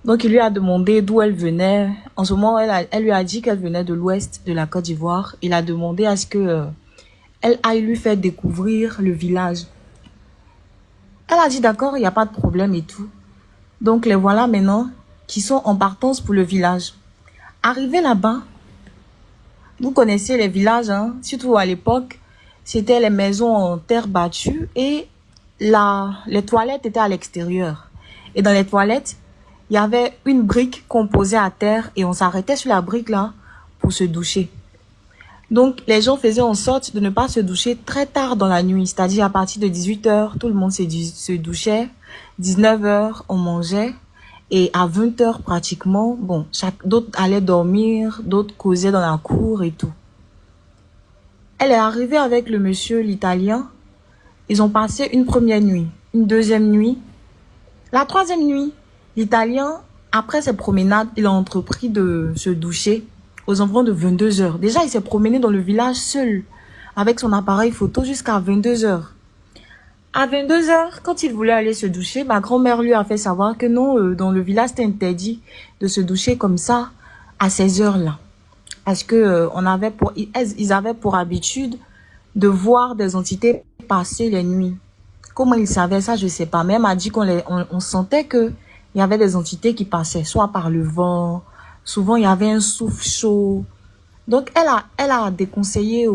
Donc, il lui a demandé d'où elle venait. En ce moment, elle lui a dit qu'elle venait de l'ouest de la Côte d'Ivoire. Il a demandé à ce que elle aille lui faire découvrir le village. Elle a dit d'accord, il n'y a pas de problème et tout. Donc, les voilà maintenant qui sont en partance pour le village. Arrivés là-bas, vous connaissez les villages, hein, surtout à l'époque, c'était les maisons en terre battue et les toilettes étaient à l'extérieur. Et dans les toilettes, il y avait une brique qu'on posait à terre et on s'arrêtait sur la brique là pour se doucher. Donc, les gens faisaient en sorte de ne pas se doucher très tard dans la nuit. C'est-à-dire, à partir de 18h, tout le monde se douchait. 19h, on mangeait. Et à 20h, pratiquement, bon, d'autres allaient dormir, d'autres causaient dans la cour et tout. Elle est arrivée avec le monsieur, l'italien. Ils ont passé une première nuit, une deuxième nuit. La troisième nuit, l'italien, après ses promenades, il a entrepris de se doucher aux environs de 22h. Déjà, il s'est promené dans le village seul, avec son appareil photo jusqu'à 22h. À 22h, quand il voulait aller se doucher, ma grand-mère lui a fait savoir que non, dans le village, c'était interdit de se doucher comme ça à ces heures-là. Parce que ils avaient pour habitude de voir des entités passer les nuits. Comment ils savaient ça, je sais pas. Mais elle m'a dit on sentait que il y avait des entités qui passaient, soit par le vent, souvent il y avait un souffle chaud. Donc elle a déconseillé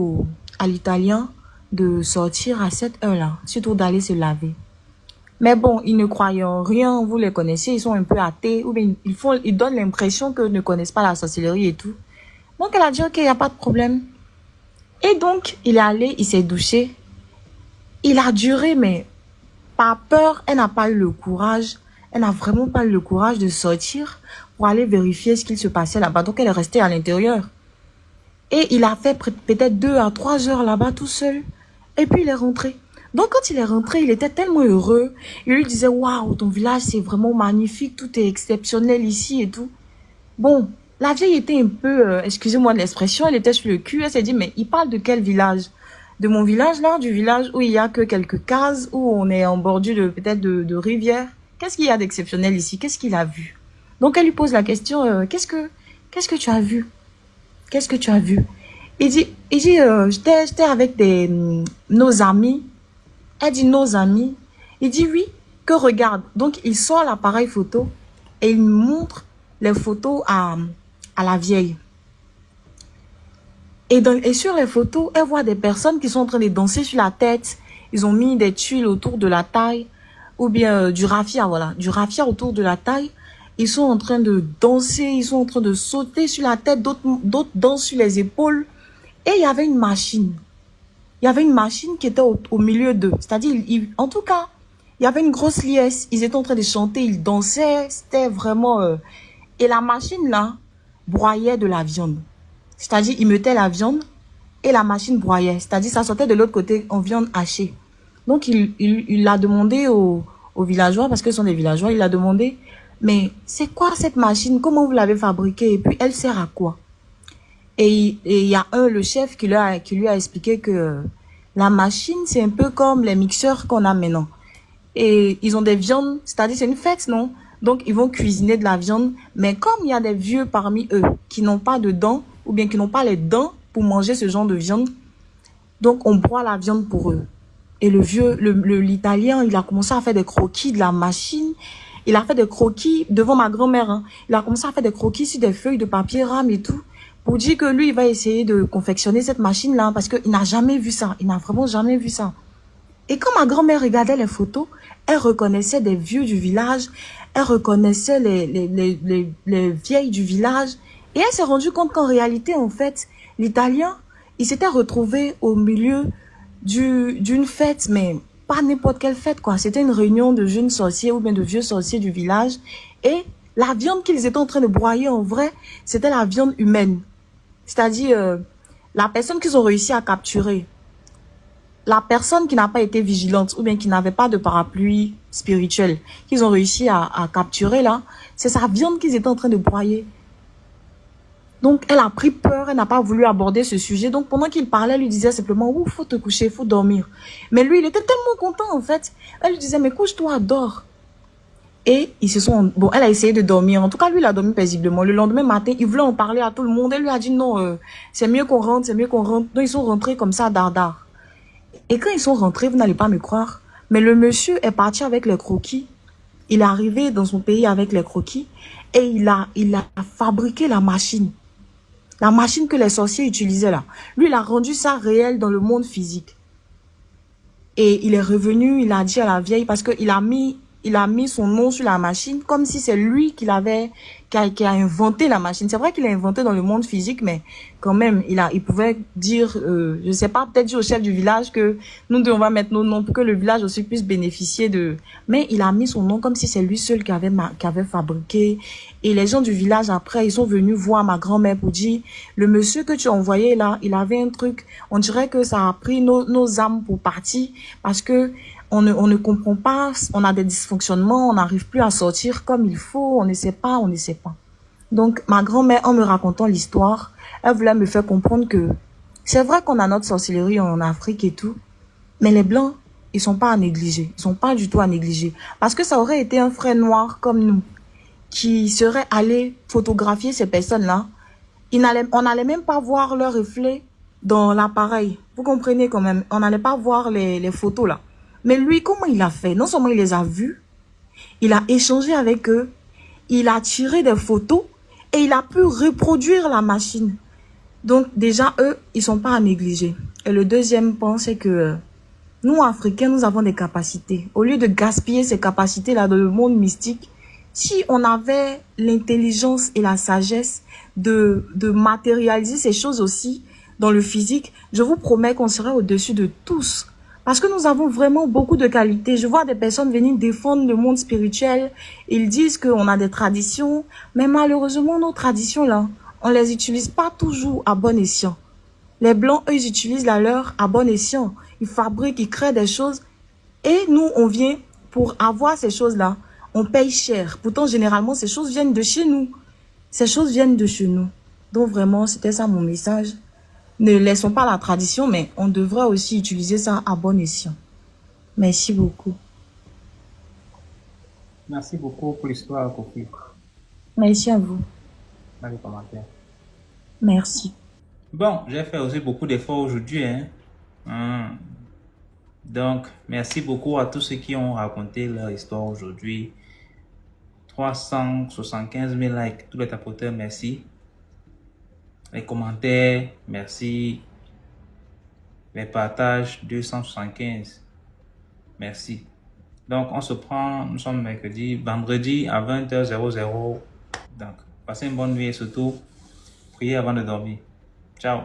à l'italien de sortir à cette heure-là, surtout d'aller se laver. Mais bon, ils ne croyaient en rien, vous les connaissez, ils sont un peu athées, ou bien ils donnent l'impression qu'ils ne connaissent pas la sorcellerie et tout. Donc elle a dit ok, il n'y a pas de problème. Et donc il est allé, il s'est douché. Il a duré, mais par peur, elle n'a pas eu le courage. Elle n'a vraiment pas eu le courage de sortir pour aller vérifier ce qu'il se passait là-bas. Donc elle est restée à l'intérieur. Et il a fait peut-être 2 à 3 heures là-bas tout seul. Et puis il est rentré. Donc quand il est rentré, il était tellement heureux. Il lui disait, waouh, ton village c'est vraiment magnifique, tout est exceptionnel ici et tout. Bon, la vieille était un peu, excusez-moi de l'expression, elle était sur le cul. Elle s'est dit, mais il parle de quel village? De mon village là, du village où il y a que quelques cases, où on est en bordure de peut-être de rivière. Qu'est-ce qu'il y a d'exceptionnel ici? Qu'est-ce qu'il a vu? Donc elle lui pose la question, qu'est-ce que tu as vu? Qu'est-ce que tu as vu? Il dit, j'étais avec nos amis. Elle dit, nos amis. Il dit, oui, que regarde. Donc, il sort l'appareil photo et il montre les photos à la vieille. Et sur les photos, elle voit des personnes qui sont en train de danser sur la tête. Ils ont mis des tuiles autour de la taille, ou bien du raffia, voilà, du raffia autour de la taille. Ils sont en train de danser, ils sont en train de sauter sur la tête, d'autres dansent sur les épaules. Et il y avait une machine. Il y avait une machine qui était au milieu d'eux. C'est-à-dire, en tout cas, il y avait une grosse liesse. Ils étaient en train de chanter, ils dansaient. C'était vraiment... Et la machine, là, broyait de la viande. C'est-à-dire, ils mettaient la viande et la machine broyait. C'est-à-dire, ça sortait de l'autre côté en viande hachée. Donc, il a demandé aux villageois, parce que ce sont des villageois, il a demandé, mais c'est quoi cette machine? Comment vous l'avez fabriquée? Et puis, elle sert à quoi? Et il y a le chef qui lui a expliqué que la machine, c'est un peu comme les mixeurs qu'on a maintenant. Et ils ont des viandes, c'est-à-dire c'est une fête, non? Donc, ils vont cuisiner de la viande. Mais comme il y a des vieux parmi eux qui n'ont pas de dents, ou bien qui n'ont pas les dents pour manger ce genre de viande, donc on broie la viande pour eux. Et l'italien, il a commencé à faire des croquis de la machine. Il a fait des croquis devant ma grand-mère. Hein. Il a commencé à faire des croquis sur des feuilles de papier rame et tout. Pour dire que lui, il va essayer de confectionner cette machine-là parce qu'il n'a jamais vu ça. Il n'a vraiment jamais vu ça. Et quand ma grand-mère regardait les photos, elle reconnaissait des vieux du village. Elle reconnaissait les vieilles du village. Et elle s'est rendue compte qu'en réalité, en fait, l'italien, il s'était retrouvé au milieu d'une fête, mais pas n'importe quelle fête, quoi. C'était une réunion de jeunes sorciers ou bien de vieux sorciers du village. Et la viande qu'ils étaient en train de broyer, en vrai, c'était la viande humaine. C'est-à-dire, la personne qu'ils ont réussi à capturer, la personne qui n'a pas été vigilante ou bien qui n'avait pas de parapluie spirituel, qu'ils ont réussi à capturer là, c'est sa viande qu'ils étaient en train de broyer. Donc, elle a pris peur, elle n'a pas voulu aborder ce sujet. Donc, pendant qu'il parlait, elle lui disait simplement, ouh, faut te coucher, faut dormir. Mais lui, il était tellement content, en fait. Elle lui disait, mais couche-toi, dors. Et ils se sont... Bon, elle a essayé de dormir. En tout cas, lui, il a dormi paisiblement. Le lendemain matin, il voulait en parler à tout le monde. Elle lui a dit, non, c'est mieux qu'on rentre, c'est mieux qu'on rentre. Donc, ils sont rentrés comme ça, dardard. Et quand ils sont rentrés, vous n'allez pas me croire, mais le monsieur est parti avec les croquis. Il est arrivé dans son pays avec les croquis et il a fabriqué la machine. La machine que les sorciers utilisaient là. Lui, il a rendu ça réel dans le monde physique. Et il est revenu, il a dit à la vieille, parce qu'il a mis il a mis son nom sur la machine comme si c'est lui qui a inventé la machine. C'est vrai qu'il a inventé dans le monde physique, mais quand même, il pouvait dire, je sais pas, peut-être dire au chef du village que nous deux, on va mettre nos noms pour que le village aussi puisse bénéficier de... Mais il a mis son nom comme si c'est lui seul qui avait fabriqué. Et les gens du village, après, ils sont venus voir ma grand-mère pour dire, le monsieur que tu as envoyé là, il avait un truc, on dirait que ça a pris nos âmes pour partir parce que on ne comprend pas, on a des dysfonctionnements, on n'arrive plus à sortir comme il faut, on ne sait pas. Donc, ma grand-mère, en me racontant l'histoire, elle voulait me faire comprendre que c'est vrai qu'on a notre sorcellerie en Afrique et tout, mais les Blancs, ils sont pas à négliger. Ils sont pas du tout à négliger. Parce que ça aurait été un frère noir comme nous qui serait allé photographier ces personnes-là. On n'allait même pas voir leur reflet dans l'appareil. Vous comprenez quand même? On n'allait pas voir les photos là. Mais lui, comment il a fait? Non seulement il les a vus, il a échangé avec eux, il a tiré des photos et il a pu reproduire la machine. Donc déjà, eux, ils sont pas à négliger. Et le deuxième point, c'est que nous, Africains, nous avons des capacités. Au lieu de gaspiller ces capacités-là dans le monde mystique, si on avait l'intelligence et la sagesse de matérialiser ces choses aussi dans le physique, je vous promets qu'on serait au-dessus de tous. Parce que nous avons vraiment beaucoup de qualités. Je vois des personnes venir défendre le monde spirituel. Ils disent qu'on a des traditions. Mais malheureusement, nos traditions-là, on les utilise pas toujours à bon escient. Les Blancs, eux, ils utilisent la leur à bon escient. Ils fabriquent, ils créent des choses. Et nous, on vient pour avoir ces choses-là. On paye cher. Pourtant, généralement, ces choses viennent de chez nous. Ces choses viennent de chez nous. Donc, vraiment, c'était ça mon message. Ne laissons pas la tradition, mais on devrait aussi utiliser ça à bon escient. Merci beaucoup. Merci beaucoup pour l'histoire, Kofi. Merci à vous. Dans les commentaires. Merci. Bon, j'ai fait aussi beaucoup d'efforts aujourd'hui. Donc, merci beaucoup à tous ceux qui ont raconté leur histoire aujourd'hui. 375 000 likes, tous les tapoteurs, merci. Les commentaires, merci. Les partages, 275. Merci. Donc, on se prend, nous sommes vendredi à 20h00. Donc, passez une bonne nuit et surtout, priez avant de dormir. Ciao.